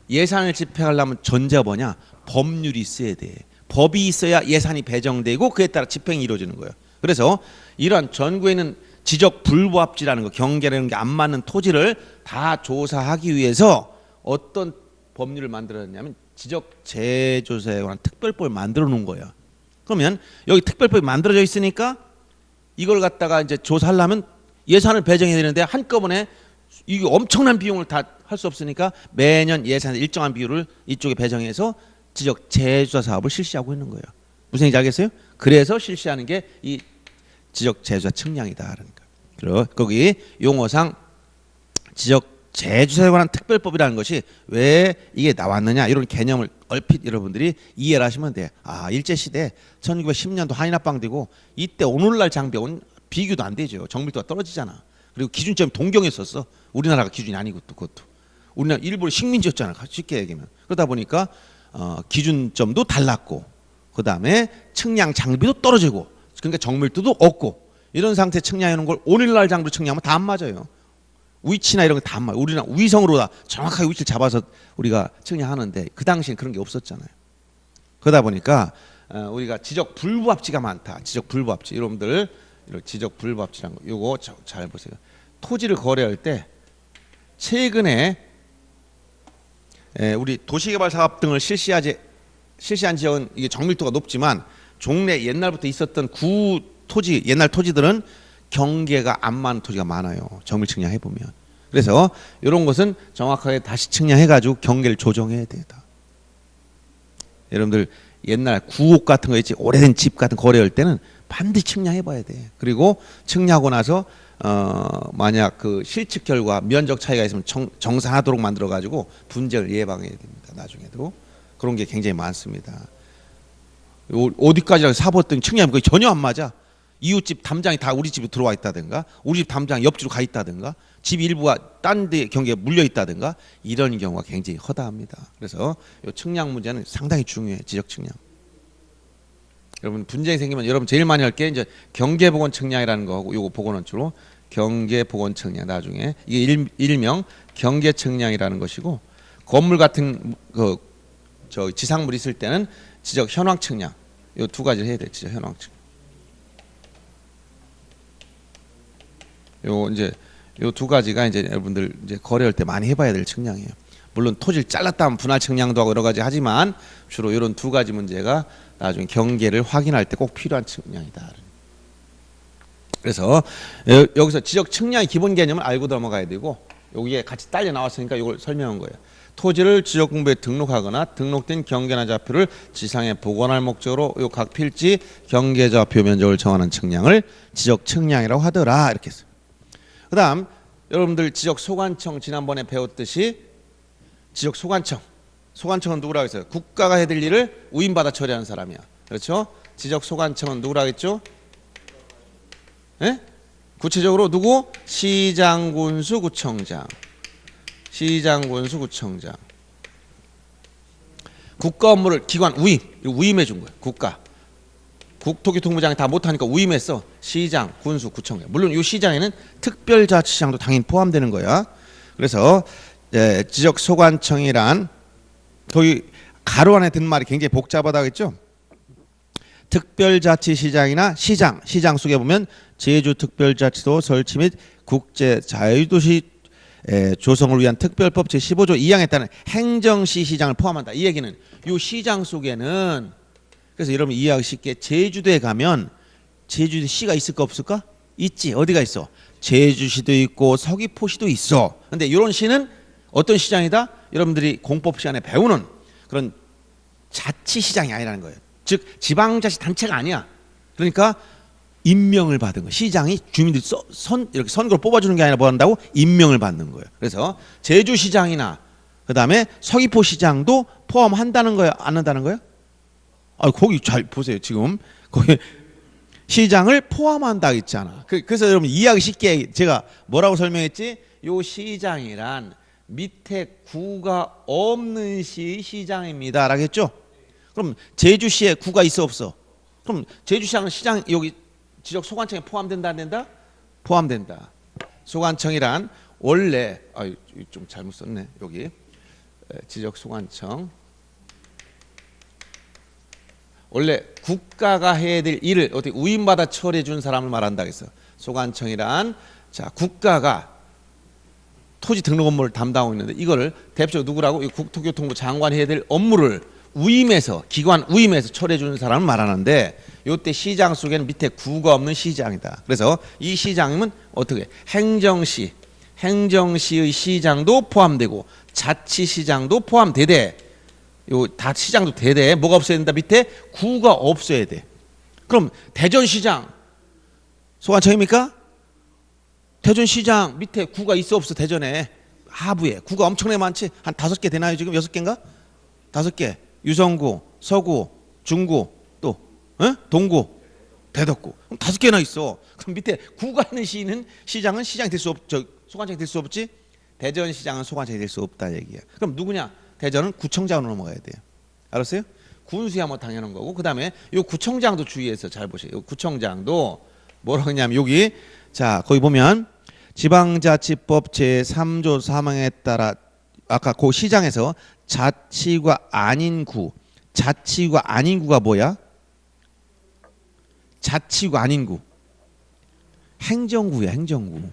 예산을 집행하려면 전제가 뭐냐? 법률이 있어야 돼. 법이 있어야 예산이 배정되고 그에 따라 집행이 이루어지는 거예요. 그래서 이러한 전국에 있는 지적 불부합지라는 거, 경계라는 게 안 맞는 토지를 다 조사하기 위해서 어떤 법률을 만들었냐면 지적 재조사에 관한 특별법을 만들어 놓은 거예요. 그러면 여기 특별법이 만들어져 있으니까 이걸 갖다가 이제 조사하려면 예산을 배정해야 되는데 한꺼번에 이게 엄청난 비용을 다 할 수 없으니까 매년 예산 일정한 비율을 이쪽에 배정해서 지적 재조사 사업을 실시하고 있는 거예요. 무슨 얘기인지 알겠어요? 그래서 실시하는 게 이 지적 재조사 측량이다. 그러니까 거기 용어상 지적 제주시에 관한 특별법이라는 것이 왜 이게 나왔느냐 이런 개념을 얼핏 여러분들이 이해를 하시면 돼요. 아, 일제시대 1910년도 한인합방되고 이때 오늘날 장벽은 비교도 안 되죠. 정밀도가 떨어지잖아. 그리고 기준점이 동경했었어. 우리나라가 기준이 아니고 또 그것도. 우리나라 일본이 식민지였잖아. 쉽게 얘기하면. 그러다 보니까 기준점도 달랐고 그다음에 측량 장비도 떨어지고 그러니까 정밀도도 없고 이런 상태 측량해 놓은 걸 오늘날 장비로 측량하면 다 안 맞아요. 위치나 이런 거 다 안 맞아요. 우리는 위성으로 다 정확하게 위치를 잡아서 우리가 측량하는데 그 당시엔 그런 게 없었잖아요. 그러다 보니까 우리가 지적 불부합지가 많다. 지적 불부합지. 여러분들 이런 지적 불부합지라는 거 요거 잘 보세요. 토지를 거래할 때 최근에 우리 도시개발 사업 등을 실시한 지역은 이게 정밀도가 높지만 종래 옛날부터 있었던 구 토지 옛날 토지들은 경계가 안 맞는 토지가 많아요. 정밀 측량해 보면. 그래서 이런 것은 정확하게 다시 측량해 가지고 경계를 조정해야 되다. 여러분들 옛날 구옥 같은 거 있지 오래된 집 같은 거래할 때는 반드시 측량해 봐야 돼. 그리고 측량하고 나서 만약 그 실측 결과 면적 차이가 있으면 정산하도록 만들어 가지고 분쟁을 예방해야 됩니다. 나중에도 그런 게 굉장히 많습니다. 어디까지라고 사봤더니 측량이 전혀 안 맞아. 이웃집 담장이 다 우리 집에 들어와 있다든가 우리 집 담장 옆집으로 가 있다든가 집 일부가 딴 데 경계에 물려 있다든가 이런 경우가 굉장히 허다합니다. 그래서 이 측량 문제는 상당히 중요해. 지적 측량. 여러분 분쟁이 생기면 여러분 제일 많이 할 게 이제 경계복원 측량이라는 거하고 요거 복원은 주로 경계복원 측량 나중에 이게 일명 경계 측량이라는 것이고 건물 같은 저 지상물 있을 때는 지적 현황 측량 요 두 가지를 해야 돼. 지적 현황 측량. 요 이제 요 두 가지가 이제 여러분들 이제 거래할 때 많이 해봐야 될 측량이에요. 물론 토지를 잘랐다 하면 분할 측량도 하고 여러 가지 하지만 주로 이런 두 가지 문제가 나중에 경계를 확인할 때 꼭 필요한 측량이다. 그래서 여기서 지적 측량의 기본 개념을 알고 넘어가야 되고 여기에 같이 딸려 나왔으니까 이걸 설명한 거예요. 토지를 지적공부에 등록하거나 등록된 경계나 좌표를 지상에 복원할 목적으로 요 각 필지 경계좌표 면적을 정하는 측량을 지적 측량이라고 하더라 이렇게 했어요. 그다음 여러분들 지적 소관청 지난번에 배웠듯이 지적 소관청은 누구라고 했어요? 국가가 해야 될 일을 위임받아 처리하는 사람이야. 그렇죠? 지적 소관청은 누구라고 했죠? 예? 구체적으로 누구? 시장, 군수, 구청장. 시장, 군수, 구청장. 국가 업무를 기관 위임해 준 거예요. 국가. 국토교통부장이 다 못하니까 위임했어. 시장, 군수, 구청장. 물론 이 시장에는 특별자치장도 당연히 포함되는 거야. 그래서 지적소관청이란 거기 가로 안에 든 말이 굉장히 복잡하다겠죠. 특별자치시장이나 시장 속에 보면 제주특별자치도 설치 및 국제자유도시 조성을 위한 특별법 제15조 2항에 따른 행정시 시장을 포함한다. 이 얘기는 이 시장 속에는 그래서 여러분 이해하기 쉽게 제주도에 가면 제주도 시가 있을까 없을까? 있지. 어디가 있어? 제주시도 있고 서귀포시도 있어. 근데 이런 시는 어떤 시장이다? 여러분들이 공법 시간에 배우는 그런 자치시장이 아니라는 거예요. 즉 지방자치단체가 아니야. 그러니까 임명을 받은 거예요. 시장이 주민들이 이렇게 선거로 뽑아주는 게 아니라 뭐 한다고? 임명을 받는 거예요. 그래서 제주시장이나 그 다음에 서귀포시장도 포함한다는 거예요? 안 한다는 거예요? 거기 잘 보세요. 지금 거기 시장을 포함한다 했잖아. 그래서 여러분 이해하기 쉽게 제가 뭐라고 설명했지? 요 시장이란 밑에 구가 없는 시장입니다. 라고 했죠? 그럼 제주시에 구가 있어 없어? 그럼 제주시장은 시장 여기 지적 소관청에 포함된다 안 된다? 포함된다. 소관청이란 원래 좀 잘못 썼네. 여기 지적 소관청 원래 국가가 해야 될 일을 어떻게 위임받아 처리해 준 사람을 말한다 그랬어. 소관청이란 자 국가가 토지 등록 업무를 담당하고 있는데 이거를 대표적으로 누구라고? 국토교통부 장관이 해야 될 업무를 위임해서 기관 위임해서 처리해 주는 사람을 말하는데 이때 시장 속에는 밑에 구가 없는 시장이다. 그래서 이 시장은 어떻게 행정시의 시장도 포함되고 자치시장도 포함되되 요 다 시장도 되되 뭐가 없어야 된다? 밑에 구가 없어야 돼. 그럼 대전시장 소관청입니까? 대전시장 밑에 구가 있어 없어? 대전에 하부에 구가 엄청나게 많지. 한 5개 되나요 지금? 6개인가? 5개. 유성구, 서구, 중구, 또 동구, 대덕구. 그럼 5개나 있어. 그럼 밑에 구가 있는 시장은 시장이 될 수 소관청이 될 수 없지. 대전시장은 소관청이 될 수 없다 얘기야. 그럼 누구냐? 대전은 구청장으로 넘어가야 돼요. 알았어요? 군수야 뭐 당연한 거고. 그 다음에 요 구청장도 주의해서 잘 보세요. 요 구청장도 뭐라고 하냐면 여기 자 거기 보면 지방자치법 제3조 3항에 따라 아까 그 시장에서 자치구가 아닌 구, 자치구가 아닌 구가 뭐야? 자치구가 아닌 구, 행정구야 행정구.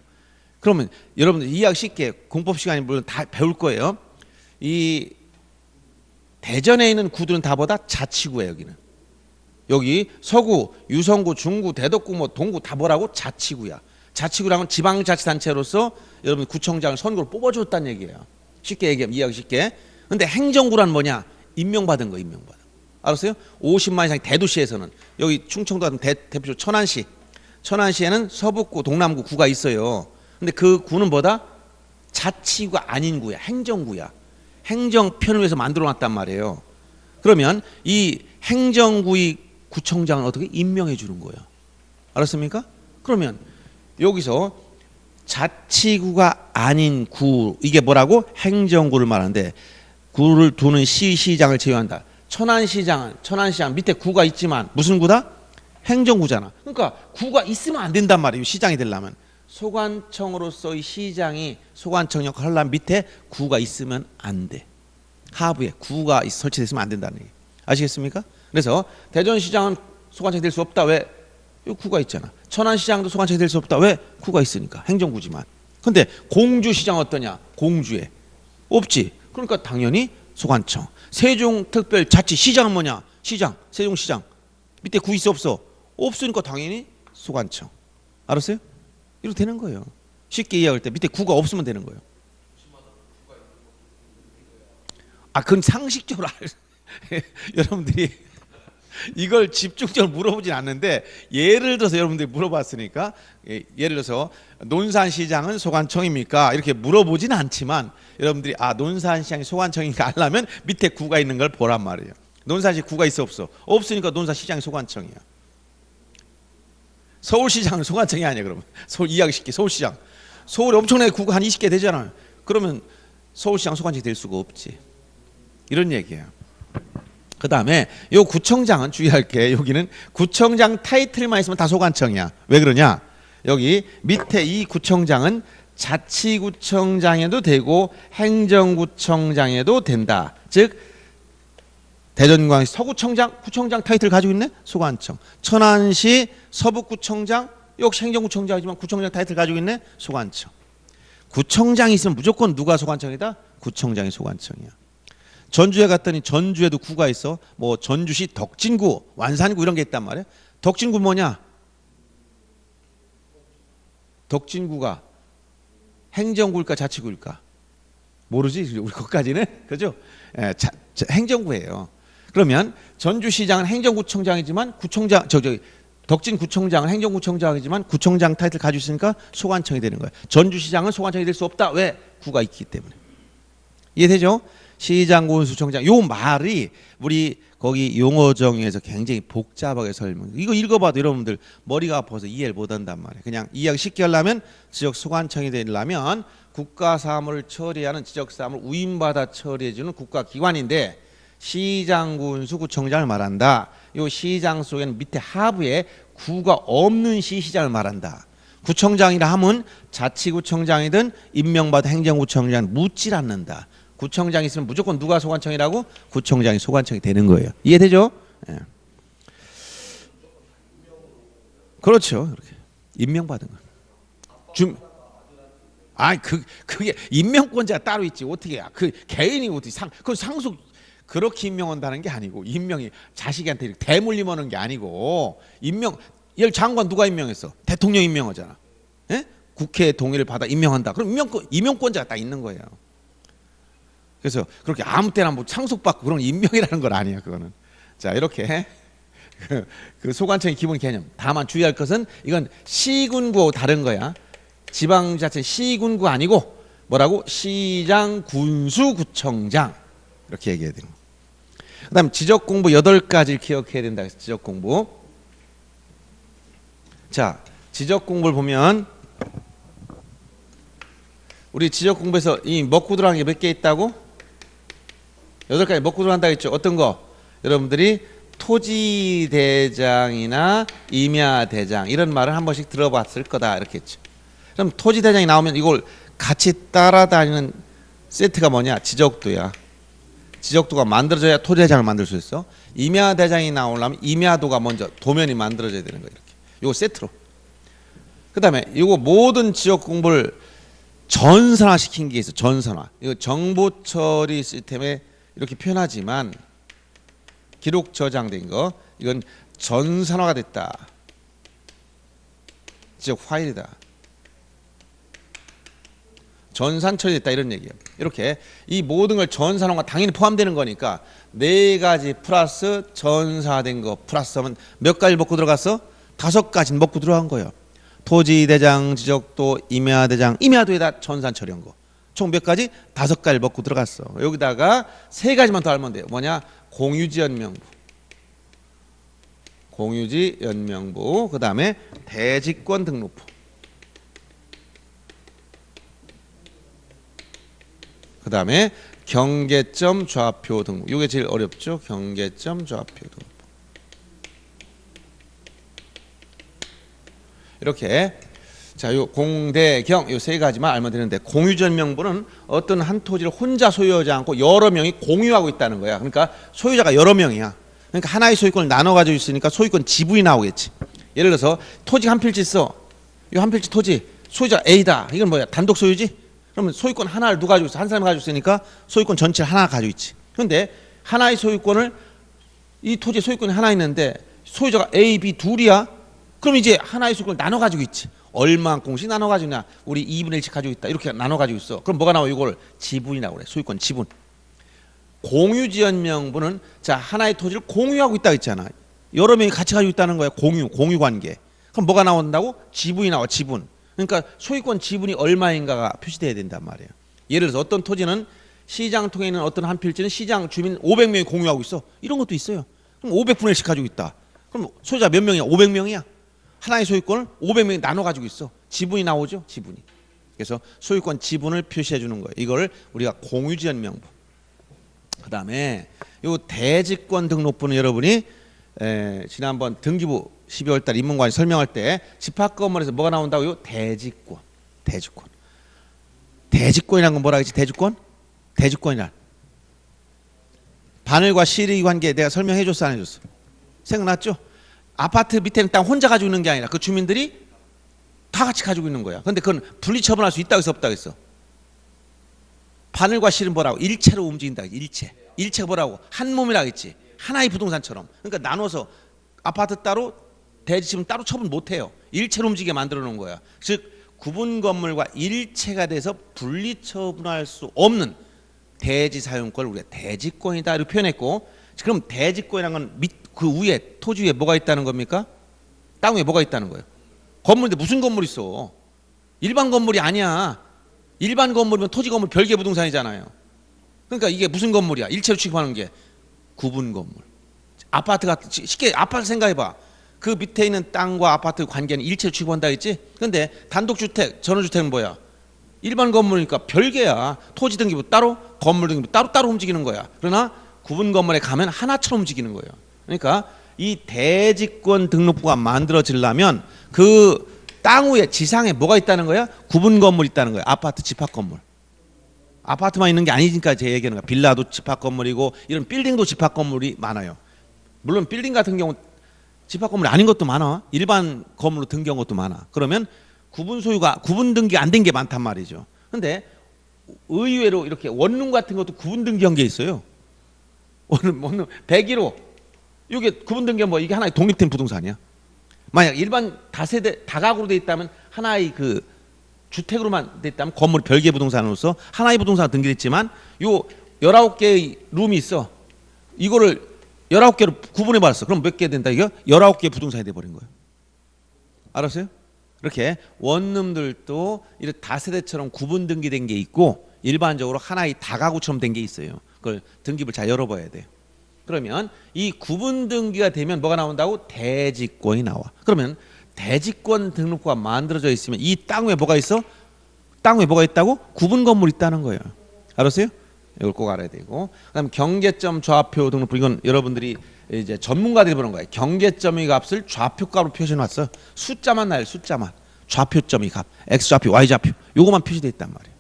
그러면 여러분들 이해하기 쉽게 공법 시간에 물론 다 배울 거예요. 이 대전에 있는 구들은 다 보다 자치구예요. 여기는 여기 서구, 유성구, 중구, 대덕구, 뭐 동구 다 뭐라고? 자치구야. 자치구랑은 지방자치단체로서 여러분 구청장을 선거로 뽑아줬다는 얘기예요. 쉽게 얘기하면 이해하기 쉽게. 근데 행정구란 뭐냐? 임명받은 거, 임명받은. 알았어요? 50만 이상 대도시에서는 여기 충청도 같은 대표적으로 천안시, 천안시에는 서북구, 동남구 구가 있어요. 근데 그 구는 뭐다? 자치구가 아닌 구야, 행정구야. 행정편을 위해서 만들어놨단 말이에요. 그러면 이 행정구의 구청장은 어떻게 임명해 주는 거예요? 알았습니까? 그러면 여기서 자치구가 아닌 구 이게 뭐라고? 행정구를 말하는데 구를 두는 시장을 제외한다. 천안시장 밑에 구가 있지만 무슨 구다? 행정구잖아. 그러니까 구가 있으면 안 된단 말이에요. 시장이 되려면 소관청으로서의 시장이 소관청 역할을 하려면 밑에 구가 있으면 안 돼. 하부에 구가 설치됐으면 안 된다는 얘기. 아시겠습니까? 그래서 대전시장은 소관청이 될 수 없다. 왜? 구가 있잖아. 천안시장도 소관청이 될 수 없다. 왜? 구가 있으니까. 행정구지만. 근데 공주시장 어떠냐? 공주에 없지. 그러니까 당연히 소관청. 세종특별자치시장은 뭐냐? 시장. 세종시장. 밑에 구 있어 없어? 없으니까 당연히 소관청. 알았어요? 이렇게 되는 거예요. 쉽게 이해할 때 밑에 구가 없으면 되는 거예요. 아, 그건 상식적으로 여러분들이 이걸 집중적으로 물어보진 않는데 예를 들어서 여러분들이 물어봤으니까 예를 들어서 논산시장은 소관청입니까? 이렇게 물어보진 않지만 여러분들이 아 논산시장이 소관청인가 하려면 밑에 구가 있는 걸 보란 말이에요. 논산시 구가 있어 없어? 없으니까 논산시장이 소관청이야. 서울시장은 소관청이 아니야. 그러면 서울 이해하기 쉽게 서울시장 서울에 엄청나게 구가 한 20개 되잖아요. 그러면 서울시장 소관청이 될 수가 없지. 이런 얘기예요. 그 다음에 요 구청장은 주의할 게 여기는 구청장 타이틀만 있으면 다 소관청이야. 왜 그러냐? 여기 밑에 이 구청장은 자치구청장에도 되고 행정구청장에도 된다. 즉 대전광시 서구청장 구청장 타이틀 가지고 있네. 소관청. 천안시 서북구청장 역시 행정구청장이지만 구청장 타이틀 가지고 있네. 소관청. 구청장이 있으면 무조건 누가 소관청이다? 구청장이 소관청이야. 전주에 갔더니 전주에도 구가 있어. 뭐 전주시 덕진구, 완산구 이런 게 있단 말이야. 덕진구 뭐냐? 덕진구가 행정구일까 자치구일까? 모르지 우리 거기까지는. 그죠? 예, 행정구예요. 그러면 전주시장은 행정구청장이지만 덕진구청장은 행정구청장이지만 구청장 타이틀 가지고 있으니까 소관청이 되는 거예요. 전주시장은 소관청이 될 수 없다. 왜? 구가 있기 때문에. 이해되죠? 시장, 군수청장 요 말이 우리 거기 용어정의에서 굉장히 복잡하게 설명. 이거 읽어봐도 여러분들 머리가 아파서 이해를 못한단 말이에요. 그냥 이해하기 쉽게 하려면 지역 소관청이 되려면 국가 사무를 처리하는 지적 사무를 위임받아 처리해주는 국가기관인데 시장, 군수, 구청장을 말한다. 요 시장 속에는 밑에 하부에 구가 없는 시장을 말한다. 구청장이라 하면 자치구청장이든 임명받은 행정구청장 묻질 않는다. 구청장이 있으면 무조건 누가 소관청이라고? 구청장이 소관청이 되는 거예요. 이해되죠? 예. 그렇죠. 그렇게 임명받은 거. 그게 임명권자가 따로 있지. 어떻게 그 개인이 어떻게 그 상속 그렇게 임명한다는 게 아니고 임명이 자식한테 대물림 하는 게 아니고 예를 장관 누가 임명했어? 대통령 임명하잖아. 예? 국회 동의를 받아 임명한다. 그럼 임명권자가 딱 있는 거예요. 그래서 그렇게 아무 때나 뭐 상속받고 그런 임명이라는 건 아니에요. 그거는. 자 이렇게 그 소관청의 기본 개념. 다만 주의할 것은 이건 시군구하고 다른 거야. 지방자치 시군구 아니고 뭐라고? 시장, 군수, 구청장 이렇게 얘기해야 되는 거예요. 그다음 지적 공부 8가지를 기억해야 된다. 그래서 지적 공부. 자, 지적 공부를 보면 우리 지적 공부에서 이 먹고 들어간 게 몇 개 있다고? 8가지 먹고 들어간다 했죠. 어떤 거? 여러분들이 토지대장이나 임야대장 이런 말을 한 번씩 들어봤을 거다 이렇게 했죠. 그럼 토지대장이 나오면 이걸 같이 따라다니는 세트가 뭐냐? 지적도야. 지적도가 만들어져야 토지대장을 만들 수 있어. 임야대장이 나오려면 임야도가 먼저 도면이 만들어져야 되는 거예요. 이렇게. 요거 세트로. 그 다음에 요거 모든 지역 공부를 전산화 시킨 게 있어. 전산화. 이거 정보 처리 시스템에 이렇게 표현하지만 기록 저장된 거 이건 전산화가 됐다. 지적 파일이다. 전산 처리됐다 이런 얘기예요. 이렇게 이 모든 걸 전산화가 당연히 포함되는 거니까 4가지 플러스 전산화된 거 플러스 하면 몇 가지 먹고 들어갔어? 5가지는 먹고 들어간 거예요. 토지대장, 지적도, 임야대장, 임야도에다 전산 처리한 거. 총 몇 가지? 5가지를 먹고 들어갔어. 여기다가 3가지만 더 알면 돼요. 뭐냐? 공유지 연명부. 공유지 연명부. 그 다음에 대지권 등록부. 그 다음에 경계점 좌표 등록. 이게 제일 어렵죠. 경계점 좌표 등록. 이렇게 자, 요 공대경 요 3가지만 알면 되는데 공유전명부는 어떤 한 토지를 혼자 소유하지 않고 여러 명이 공유하고 있다는 거야. 그러니까 소유자가 여러 명이야. 그러니까 하나의 소유권을 나눠 가지고 있으니까 소유권 지분이 나오겠지. 예를 들어서 토지 한 필지 있어. 이 한 필지 토지 소유자 A다. 이건 뭐야? 단독 소유지? 그러면 소유권 하나를 누가 가지고 있어? 한 사람이 가지고 있으니까 소유권 전체를 하나 가지고 있지. 그런데 하나의 소유권을 이 토지에 소유권이 하나 있는데 소유자가 A, B 둘이야. 그럼 이제 하나의 소유권을 나눠 가지고 있지. 얼마만큼씩 나눠 가지고 있냐? 우리 2분의 1씩 가지고 있다. 이렇게 나눠 가지고 있어. 그럼 뭐가 나와? 이걸 지분이라고 그래. 소유권 지분. 공유지연명부는 자, 하나의 토지를 공유하고 있다고 했잖아. 여러 명이 같이 가지고 있다는 거야. 공유 관계. 그럼 뭐가 나온다고? 지분이 나와. 지분. 그러니까 소유권 지분이 얼마인가가 표시돼야 된단 말이에요. 예를 들어서 어떤 토지는 시장 통에 있는 어떤 한 필지는 시장 주민 500명이 공유하고 있어. 이런 것도 있어요. 그럼 500분의 1씩 가지고 있다. 그럼 소유자 몇 명이야? 500명이야. 하나의 소유권을 500명이 나눠 가지고 있어. 지분이 나오죠. 지분이. 그래서 소유권 지분을 표시해 주는 거예요. 이걸 우리가 공유지연명부. 그 다음에 요 대지권 등록부는 여러분이 지난번 등기부 12월 달 입문관이 설명할 때 집합 건물에서 뭐가 나온다고요? 대지권. 대지권. 대지권이란 건 뭐라 그랬지? 대지권? 대지권이란 바늘과 실의 관계 내가 설명해 줬어 안 해줬어? 생각났죠? 아파트 밑에는 땅 혼자 가지고 있는 게 아니라 그 주민들이 다 같이 가지고 있는 거야. 그런데 그건 분리처분할 수 있다고 해서 없다고 했어. 바늘과 실은 뭐라고? 일체로 움직인다. 일체. 일체가 뭐라고? 한 몸이라고 했지. 하나의 부동산처럼. 그러니까 나눠서 아파트 따로 대지집은 따로 처분 못해요. 일체로 움직이게 만들어 놓은 거야. 즉 구분 건물과 일체가 돼서 분리처분할 수 없는 대지 사용권을 우리가 대지권이다 이렇게 표현했고, 그럼 대지권이라는 건 그 위에 토지 위에 뭐가 있다는 겁니까? 땅 위에 뭐가 있다는 거예요? 건물인데 무슨 건물 있어? 일반 건물이 아니야. 일반 건물이면 토지 건물 별개 부동산이잖아요. 그러니까 이게 무슨 건물이야? 일체로 취급하는 게 구분 건물. 아파트가 쉽게 아파트 생각해봐. 그 밑에 있는 땅과 아파트 관계는 일체로 취급한다 했지? 근데 단독주택, 전원주택은 뭐야? 일반 건물이니까 별개야. 토지 등기부 따로, 건물 등기부 따로 움직이는 거야. 그러나 구분 건물에 가면 하나처럼 움직이는 거예요. 그러니까 이 대지권 등록부가 만들어지려면 그 땅 위에 지상에 뭐가 있다는 거야? 구분 건물이 있다는 거야. 아파트 집합 건물. 아파트만 있는 게 아니니까 제 얘기하는 거야. 빌라도 집합 건물이고 이런 빌딩도 집합 건물이 많아요. 물론 빌딩 같은 경우 집합 건물이 아닌 것도 많아. 일반 건물로 등기한 것도 많아. 그러면 구분 소유가 구분 등기 안 된 게 많단 말이죠. 근데 의외로 이렇게 원룸 같은 것도 구분 등기한 게 있어요. 원룸 101호 이게 구분 등기한 뭐 이게 하나의 독립된 부동산이야. 만약 일반 다세대 다가구로 돼 있다면 하나의 그 주택으로만 돼 있다면 건물 별개 부동산으로서 하나의 부동산 등기됐지만 요 19개의 룸이 있어. 이거를 19개로 구분해 봤어. 그럼 몇 개 된다 이거? 19개 부동산이 돼 버린 거예요. 알았어요? 이렇게 원룸들도 이렇게 다세대처럼 구분 등기된 게 있고 일반적으로 하나의 다가구처럼 된 게 있어요. 그걸 등기부를 잘 열어봐야 돼요. 그러면 이 구분 등기가 되면 뭐가 나온다고? 대지권이 나와. 그러면 대지권 등록부가 만들어져 있으면 이 땅 위에 뭐가 있어? 땅 위에 뭐가 있다고? 구분 건물이 있다는 거예요. 알았어요? 이걸 꼭 알아야 되고. 그다음 경계점 좌표 등록부, 이건 여러분들이 이제 전문가들이 보는 거예요. 경계점의 값을 좌표값으로 표시해 놨어. 숫자만 나요. 숫자만. 좌표점의 값, x 좌표, y 좌표, 요거만 표시돼 있단 말이에요.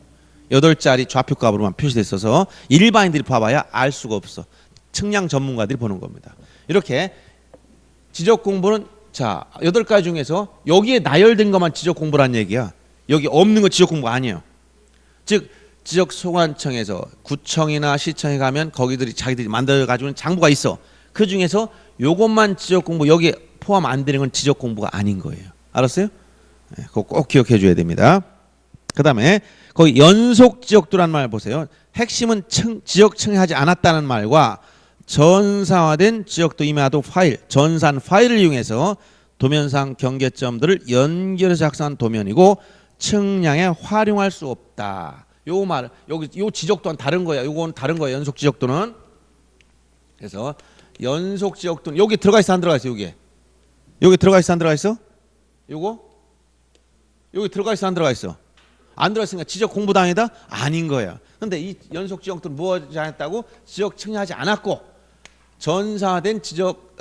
8자리 좌표값으로만 표시돼 있어서 일반인들이 봐봐야 알 수가 없어. 측량 전문가들이 보는 겁니다. 이렇게 지적 공부는 자 8가지 중에서 여기에 나열된 것만 지적 공부란 얘기야. 여기 없는 거 지적 공부 아니에요. 즉 지적소관청에서 구청이나 시청에 가면 거기들이 자기들이 만들어 가지고 있는 장부가 있어. 그 중에서 요것만 지적 공부, 여기에 포함 안 되는 건 지적 공부가 아닌 거예요. 알았어요? 네, 그거 꼭 기억해 줘야 됩니다. 그 다음에 거기 연속 지적도라는 말 보세요. 핵심은 지적 청하지 않았다는 말과 전사화된 지적도 임야도 파일, 전산 파일을 이용해서 도면상 경계점들을 연결해서 작성한 도면이고 측량에 활용할 수 없다. 요 말, 여기 요 지적도는 다른 거야. 요건 다른 거야. 연속 지적도는. 그래서 연속 지적도는 여기 들어가 있어, 안 들어가 있어? 여기 들어가 있어, 안 들어가 있어? 요거 여기 들어가 있어, 안 들어가 있어? 안 들어가 있으니까 지적 공부당이다? 아닌 거야. 근데 이 연속 지적도는 무엇이 않았다고? 지적 측량하지 않았고 전사된 지적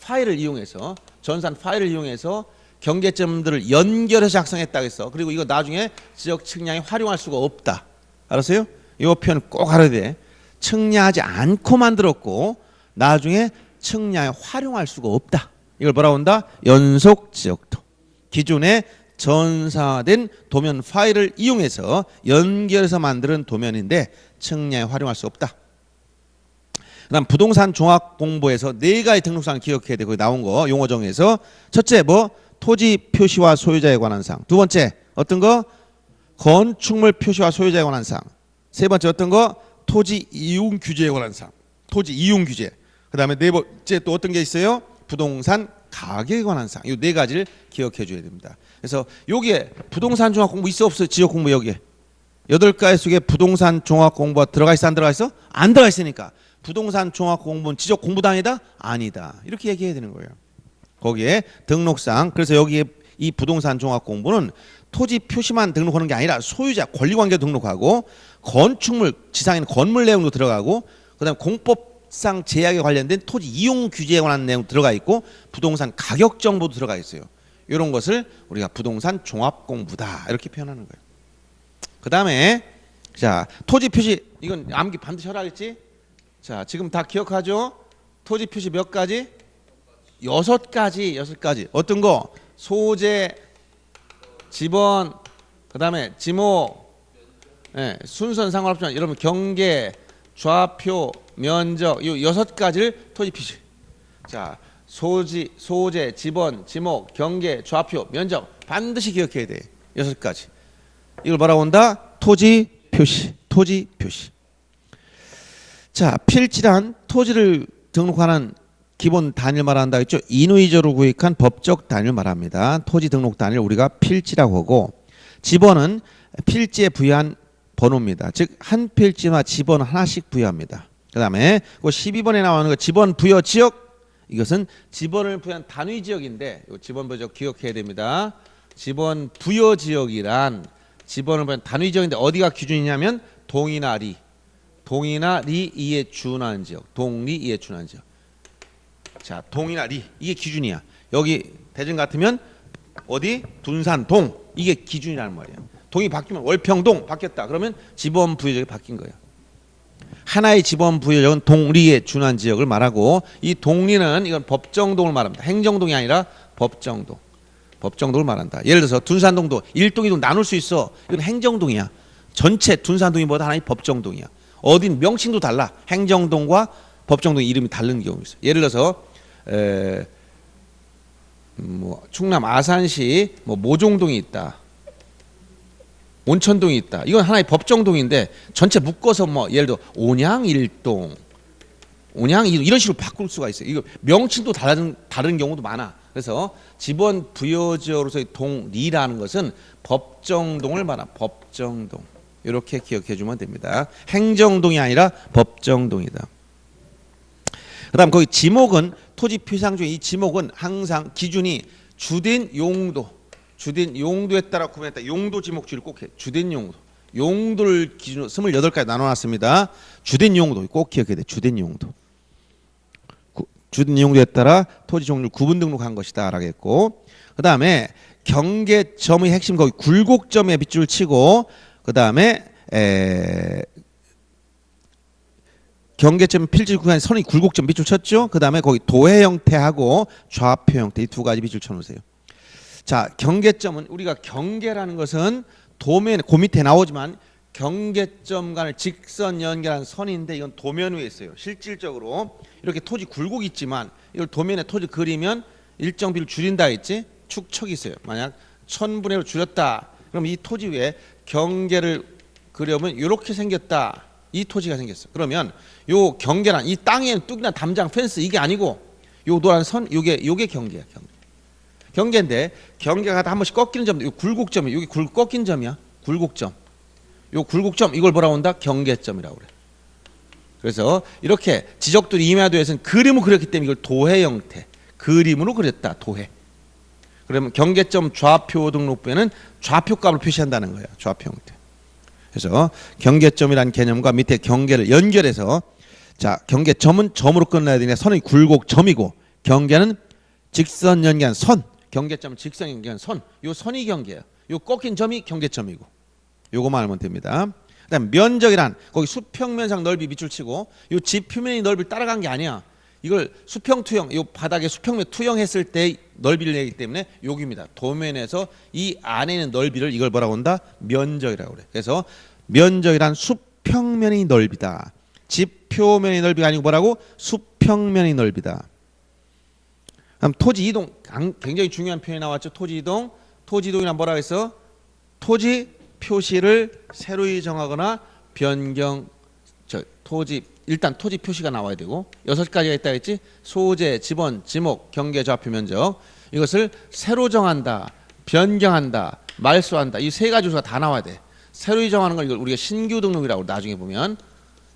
파일을 이용해서, 전산 파일을 이용해서 경계점들을 연결해서 작성했다고 했어. 그리고 이거 나중에 지적 측량에 활용할 수가 없다. 알았어요? 이 표현 꼭 알아야 돼. 측량하지 않고 만들었고 나중에 측량에 활용할 수가 없다. 이걸 뭐라고 한다? 연속 지적도. 기존에 전사된 도면 파일을 이용해서 연결해서 만드는 도면인데 측량에 활용할 수 없다. 그다음 부동산 종합 공부에서 4가지 등록사항을 기억해야 돼. 거기 나온 거 용어 정에서 첫째 뭐 토지 표시와 소유자에 관한 사항. 두 번째 어떤 거? 건축물 표시와 소유자에 관한 사항. 세 번째 어떤 거? 토지 이용 규제에 관한 사항. 토지 이용 규제. 그다음에 네 번째 또 어떤 게 있어요? 부동산 가격에 관한 사항. 이 4가지를 기억해 줘야 됩니다. 그래서 여기에 부동산 종합 공부 있어 없어? 지역 공부 여기에 8가지 속에 부동산 종합 공부가 들어가 있어 안 들어가 있어? 안 들어가 있으니까 부동산 종합 공부는 지적 공부당이다? 아니다. 이렇게 얘기해야 되는 거예요. 거기에 등록상. 그래서 여기에 이 부동산 종합 공부는 토지 표시만 등록하는 게 아니라 소유자 권리관계 등록하고 건축물 지상에는 건물 내용도 들어가고 그다음에 공법상 제약에 관련된 토지 이용 규제에 관한 내용 들어가 있고 부동산 가격 정보도 들어가 있어요. 이런 것을 우리가 부동산 종합 공부다 이렇게 표현하는 거예요. 그다음에 자 토지 표시, 이건 암기 반드시 하라 했지? 자 지금 다 기억하죠? 토지 표시 몇 가지? 6가지. 어떤 거? 소재, 지번, 그다음에 지목, 순서는 상관없지만 여러분 경계, 좌표, 면적, 이 6가지를 토지 표시. 자 소재, 지번, 지목, 경계, 좌표, 면적 반드시 기억해야 돼. 6가지. 이걸 뭐라고 한다? 토지 표시. 토지 표시. 자 필지란 토지를 등록하는 기본 단위를 말한다 했죠. 인위적으로 구획한 법적 단위를 말합니다. 토지 등록 단위를 우리가 필지라고 하고 지번은 필지에 부여한 번호입니다. 즉 한 필지마다 지번 하나씩 부여합니다. 그 다음에 12번에 나오는 거 지번 부여 지역, 이것은 지번을 부여한 단위 지역인데 지번 부여 지역 기억해야 됩니다. 지번 부여 지역이란 지번을 부여한 단위 지역인데 어디가 기준이냐면 동이나 리, 이에 준하는 지역, 동리 이에 준하는 지역. 자 동이나 리 이게 기준이야. 여기 대전 같으면 어디? 둔산 동, 이게 기준이라는 말이야. 동이 바뀌면 월평동 바뀌었다. 그러면 지번 부여지역이 바뀐 거예요. 하나의 지번 부여지역은 동리에 준한 지역을 말하고 이 동리는 이건 법정동을 말합니다. 행정동이 아니라 법정동. 법정동을 말한다. 예를 들어서 둔산동도 1동, 2동 나눌 수 있어. 이건 행정동이야. 전체 둔산동이보다 하나의 법정동이야. 어딘 명칭도 달라. 행정동과 법정동 이름이 다른 경우 있어요. 예를 들어서 충남 아산시 모종동이 있다. 온천동이 있다. 이건 하나의 법정동인데 전체 묶어서 예를 들어 온양 1동, 온양 2동 이런 식으로 바꿀 수가 있어요. 이거 명칭도 다른 경우도 많아. 그래서 지번 부여지어로서의 동리라는 것은 법정동을 말한 법정동. 이렇게 기억해 주면 됩니다. 행정동이 아니라 법정동이다. 그다음 거기 지목은 토지 표시사항 중에 이 지목은 항상 기준이 주된 용도에 따라 구분했다. 용도 지목주의를 꼭 해. 주된 용도. 용도를 기준으로 28가지 나눠놨습니다. 주된 용도 꼭 기억해야 돼. 주된 용도. 주된 용도에 따라 토지 종류를 구분 등록한 것이다 라겠고, 그 다음에 경계점의 핵심 거기 굴곡점에 빗줄을 치고, 그 다음에 경계점 필지 구간에 선이 굴곡점 밑줄 쳤죠. 그 다음에 거기 도해 형태하고 좌표 형태 이 두 가지 밑줄 쳐놓으세요. 자, 경계점은 우리가 경계라는 것은 도면 그 밑에 나오지만 경계점 간을 직선 연결한 선인데 이건 도면 위에 있어요. 실질적으로 이렇게 토지 굴곡이 있지만 이걸 도면에 토지 그리면 일정 비를 줄인다 했지. 축척이 있어요. 만약 1000분의 1로 줄였다. 그럼 이 토지 위에 경계를 그려보면 이렇게 생겼다. 이 토지가 생겼어. 그러면 요 경계란 이 땅에는 뚝이나 담장 펜스 이게 아니고 요 노란 선 요게 경계야. 경계인데 경계가 한 번씩 꺾이는 점, 요 굴곡점이 여기 꺾인 점이야. 굴곡점. 요 굴곡점 이걸 뭐라고 한다? 경계점이라고 그래. 그래서 이렇게 지적도리 임야도에서는 그림을 그렸기 때문에 이걸 도해 형태, 그림으로 그렸다. 도해. 그러면 경계점 좌표 등록부에는 좌표값을 표시한다는 거예요. 좌표 형태. 그래서 경계점이라는 개념과 밑에 경계를 연결해서 자, 경계점은 점으로 끝나야 되니까 선의 굴곡점이고 경계는 직선 연결한 선. 경계점은 직선 연결한 선. 요 선이 경계예요. 요 꺾인 점이 경계점이고. 요거만 알면 됩니다. 그다음 면적이란 거기 수평면상 넓이 밑줄 치고 요 집 표면의 넓이를 따라간 게 아니야. 이걸 수평 투영, 요 바닥에 수평면 투영했을 때 넓이를 내기 때문에 여기입니다. 도면에서 이 안에 있는 넓이를 이걸 뭐라고 한다? 면적이라고 그래. 그래서 면적이란 수평면의 넓이다. 집 표면의 넓이가 아니고 뭐라고? 수평면의 넓이다. 그럼 토지 이동 굉장히 중요한 표현이 나왔죠. 토지 이동. 토지 이동이란 뭐라고 했어? 토지 표시를 새로이 정하거나 변경 토지 일단 토지 표시가 나와야 되고 6가지가 있다 했지. 소재, 지번, 지목, 경계, 좌표, 면적. 이것을 새로 정한다, 변경한다, 말소한다. 이 세 가지 요소가 다 나와야 돼. 새로이 정하는 걸 이걸 우리가 신규 등록이라고 나중에 보면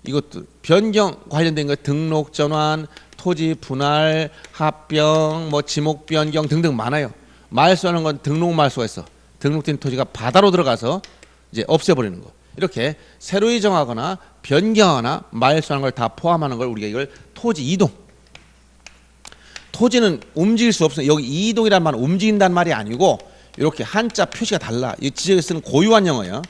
이것도 변경 관련된 거 등록 전환, 토지 분할, 합병, 뭐 지목 변경 등등 많아요. 말소하는 건 등록 말소가 있어. 등록된 토지가 바다로 들어가서 이제 없애버리는 거. 이렇게 새로이 정하거나 변경하거나 말소하는 걸 다 포함하는 걸 우리가 이걸 토지 이동. 토지는 움직일 수 없어요. 여기 이동이란 말은 움직인다는 말이 아니고 이렇게 한자 표시가 달라. 이 지적에 쓰는 고유한 영어예요.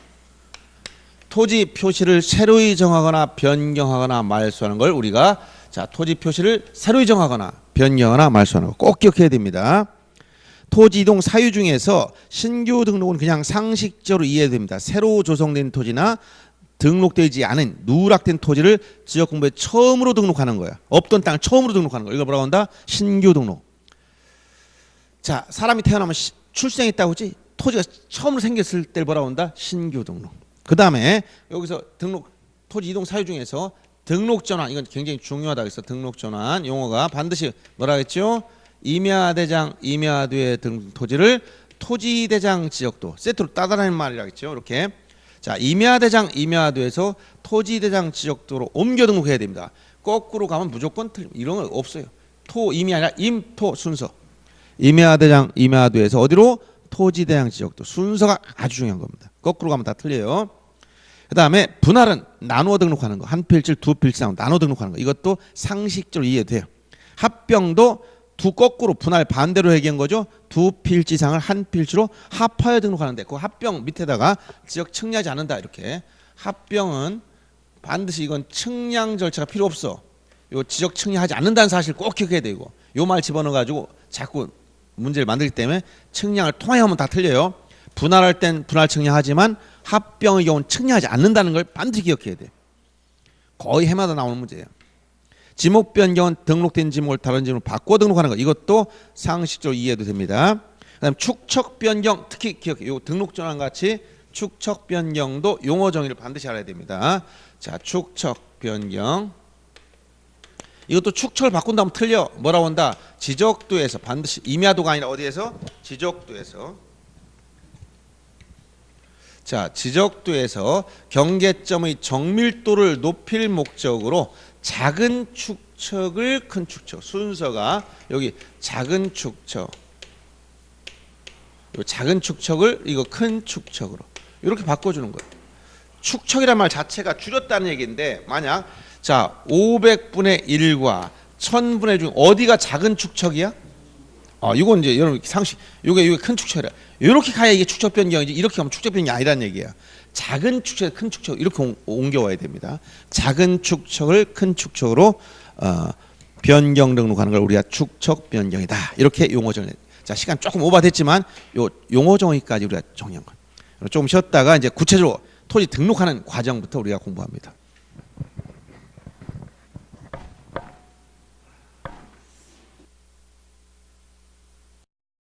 토지 표시를 새로이 정하거나 변경하거나 말소하는 걸 우리가 자 토지 표시를 새로이 정하거나 변경하거나 말소하는 거 꼭 기억해야 됩니다. 토지 이동 사유 중에서 신규 등록은 그냥 상식적으로 이해됩니다. 새로 조성된 토지나 등록되지 않은 누락된 토지를 지역공부에 처음으로 등록하는 거야. 없던 땅을 처음으로 등록하는 거야. 이걸 뭐라고 한다? 신규 등록. 자, 사람이 태어나면 출생했다고 하지 토지가 처음으로 생겼을 때 뭐라고 한다? 신규 등록. 그 다음에 여기서 등록 토지 이동 사유 중에서 등록 전환 이건 굉장히 중요하다 그래서 등록 전환 용어가 반드시 뭐라 했죠? 임야대장 임야도의 등 토지를 토지대장 지역도 세트로 따다라는 말이라겠죠. 이렇게 자 임야대장 임야도에서 토지대장 지역도로 옮겨 등록해야 됩니다. 거꾸로 가면 무조건 틀림. 이런 거 없어요. 토 임이 아니라 임토 순서. 임야대장 임야도에서 어디로? 토지대장 지역도 순서가 아주 중요한 겁니다. 거꾸로 가면 다 틀려요. 그 다음에 분할은 나누어 등록하는 거. 한 필지 두 필지상 나누어 등록하는 거. 이것도 상식적으로 이해돼요. 합병도 두 거꾸로 분할 반대로 얘기한 거죠. 두 필지상을 한 필지로 합하여 등록하는데 그 합병 밑에다가 지역 측량하지 않는다 이렇게. 합병은 반드시 이건 측량 절차가 필요 없어. 요 지역 측량하지 않는다는 사실 꼭 기억해야 되고 요 말 집어넣어 가지고 자꾸 문제를 만들기 때문에 측량을 통하여 하면 다 틀려요. 분할할 땐 분할 측량하지만 합병의 경우는 측량하지 않는다는 걸 반드시 기억해야 돼. 거의 해마다 나오는 문제예요. 지목 변경은 등록된 지목을 다른 지목으로 바꿔 등록하는 거. 이것도 상식적으로 이해도 됩니다. 그다음 축척 변경 특히 기억해. 요 등록 전환 같이 축척 변경도 용어 정의를 반드시 알아야 됩니다. 자, 축척 변경. 이것도 축척을 바꾼다면 틀려. 뭐라고 한다? 지적도에서 반드시 임야도가 아니라 어디에서? 지적도에서. 자, 지적도에서 경계점의 정밀도를 높일 목적으로 작은 축척을 큰 축척. 순서가 여기 작은 축척. 요 작은 축척을 이거 큰 축척으로 이렇게 바꿔주는 거예요. 축척이란 말 자체가 줄였다는 얘기인데 만약 자 500분의 1과 1000분의 중 어디가 작은 축척이야? 이건 이제 여러분 상식. 이게 큰 축척이라. 이렇게 가야 이게 축척 변경이지. 이렇게 하면 축척 변경이 아니라는 얘기야. 작은 축척, 큰 축척 이렇게 옮겨와야 됩니다. 작은 축척을 큰 축척으로 변경 등록하는 걸 우리가 축척 변경이다. 이렇게 용어 정리. 자 시간 조금 오버됐지만 요 용어 정의까지 우리가 정리한 거. 조금 쉬었다가 이제 구체적으로 토지 등록하는 과정부터 우리가 공부합니다.